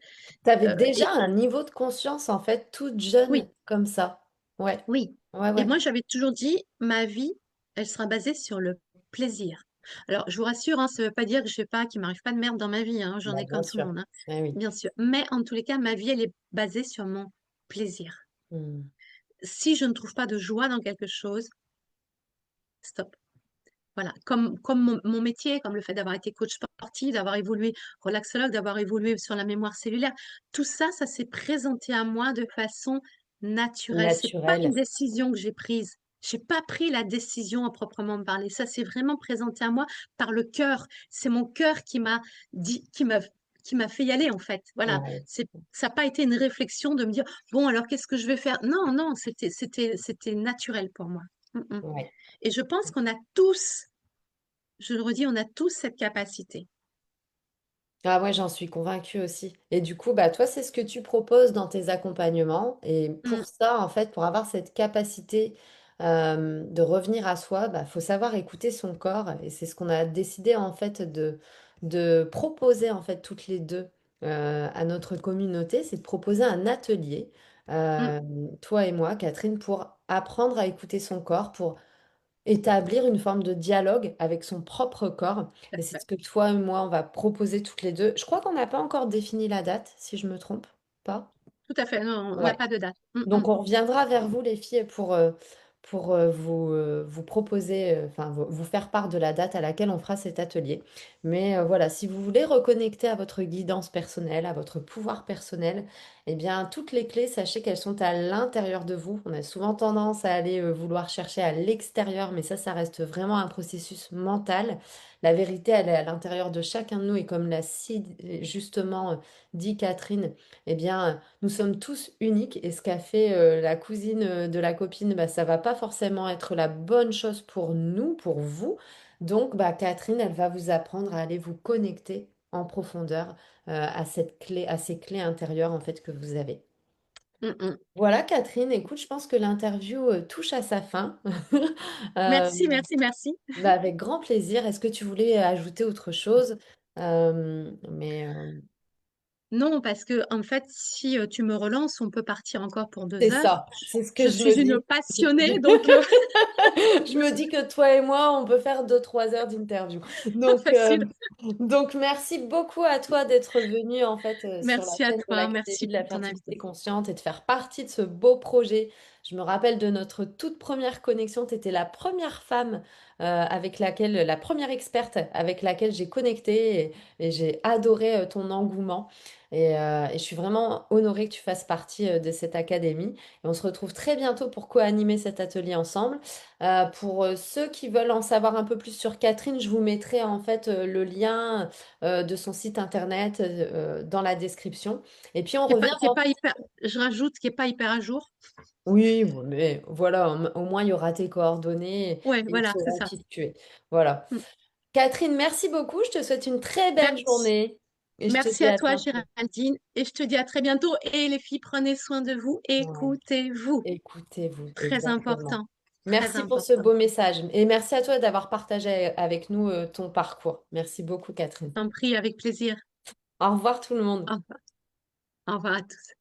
tu avais déjà et un niveau de conscience en fait toute jeune oui, comme ça. Ouais, oui. ouais, Et ouais. moi, j'avais toujours dit, ma vie, elle sera basée sur le plaisir. Alors, je vous rassure, hein, ça ne veut pas dire que je sais pas, qu'il m'arrive pas de merde dans ma vie, hein, j'en Bah, ai bien comme tout le sûr. monde, hein, Eh oui. bien sûr. Mais en tous les cas, ma vie, elle est basée sur mon plaisir. Hmm. Si je ne trouve pas de joie dans quelque chose, stop. Voilà, comme mon métier, comme le fait d'avoir été coach sportif, d'avoir évolué relaxologue, d'avoir évolué sur la mémoire cellulaire, tout ça, ça s'est présenté à moi de façon naturelle. C'est pas une Naturel. décision que j'ai prise. J'ai pas pris la décision à proprement parler. Ça s'est vraiment présenté à moi par le cœur. C'est mon cœur qui m'a dit, qui m'a fait y aller, en fait. Voilà, Ouais, ça n'a pas été une réflexion de me dire, bon, alors qu'est-ce que je vais faire? Non, non, c'était naturel pour moi. Mm, mm. ouais. Et je pense qu'on a tous, je le redis, on a tous cette capacité. Ah ouais, j'en suis convaincue aussi. Et du coup, bah toi, c'est ce que tu proposes dans tes accompagnements. Et Mm, pour ça, en fait, pour avoir cette capacité de revenir à soi, bah faut savoir écouter son corps. Et c'est ce qu'on a décidé en fait de proposer en fait toutes les deux à notre communauté, c'est de proposer un atelier, mm, euh, toi et moi, Catherine, pour apprendre à écouter son corps, pour établir une forme de dialogue avec son propre corps. tout à Et c'est fait. ce que toi et moi, on va proposer toutes les deux. Je crois qu'on n'a pas encore défini la date, si je me trompe pas. Tout à fait. Non, on n'a Ouais. pas de date. Mm, mm. Donc on reviendra vers vous les filles pour vous proposer, enfin vous faire part de la date à laquelle on fera cet atelier. Mais voilà, si vous voulez reconnecter à votre guidance personnelle, à votre pouvoir personnel, eh bien toutes les clés, sachez qu'elles sont à l'intérieur de vous. On a souvent tendance à aller vouloir chercher à l'extérieur, mais ça reste vraiment un processus mental. La vérité, elle est à l'intérieur de chacun de nous et comme l'a si justement dit Catherine, eh bien nous sommes tous uniques et ce qu'a fait la cousine de la copine, bah, ça va pas forcément être la bonne chose pour nous, pour vous. Donc, bah, Catherine, elle va vous apprendre à aller vous connecter en profondeur à cette clé, à ces clés intérieures en fait que vous avez. Mm, mm. Voilà, Catherine, écoute, je pense que l'interview touche à sa fin. Euh, Merci, merci, merci. Bah, avec grand plaisir. Est-ce que tu voulais ajouter autre chose? Mais Non, parce que en fait, si tu me relances, on peut partir encore pour c'est 2 heures. ça, c'est ce que Je je me suis une dis. passionnée, donc Je me dis que toi et moi, on peut faire 2, 3 heures d'interview. Donc, facile. donc, merci beaucoup à toi d'être venu en fait sur la Merci à chaîne de toi, l'Académie merci de la pour ton fertilité invitation. consciente et de faire partie de ce beau projet. Je me rappelle de notre toute première connexion. Tu étais la première femme avec laquelle, la première experte avec laquelle j'ai connecté et j'ai adoré ton engouement. Et je suis vraiment honorée que tu fasses partie de cette académie. Et on se retrouve très bientôt pour co-animer cet atelier ensemble. Pour ceux qui veulent en savoir un peu plus sur Catherine, je vous mettrai en fait le lien de son site internet dans la description. Et puis on revient Qui est pas hyper, je rajoute, qui est pas hyper à jour. Oui, bon, mais voilà, au moins il y aura tes coordonnées Ouais, et ils voilà, c'est sauront ça. qui tu es. Voilà. Mm. Catherine, merci beaucoup. Je te souhaite une très belle Merci. journée et je te Merci dis à à toi, bientôt. Géraldine, et je te dis à très bientôt. Et les filles, prenez soin de vous, Ouais. écoutez-vous. Écoutez-vous, Très exactement. important, très Merci pour ce important. beau message et merci à toi d'avoir partagé avec nous ton parcours. Merci beaucoup, Catherine. T'en prie, avec plaisir. Au revoir tout le monde. Au revoir. Au revoir à tous.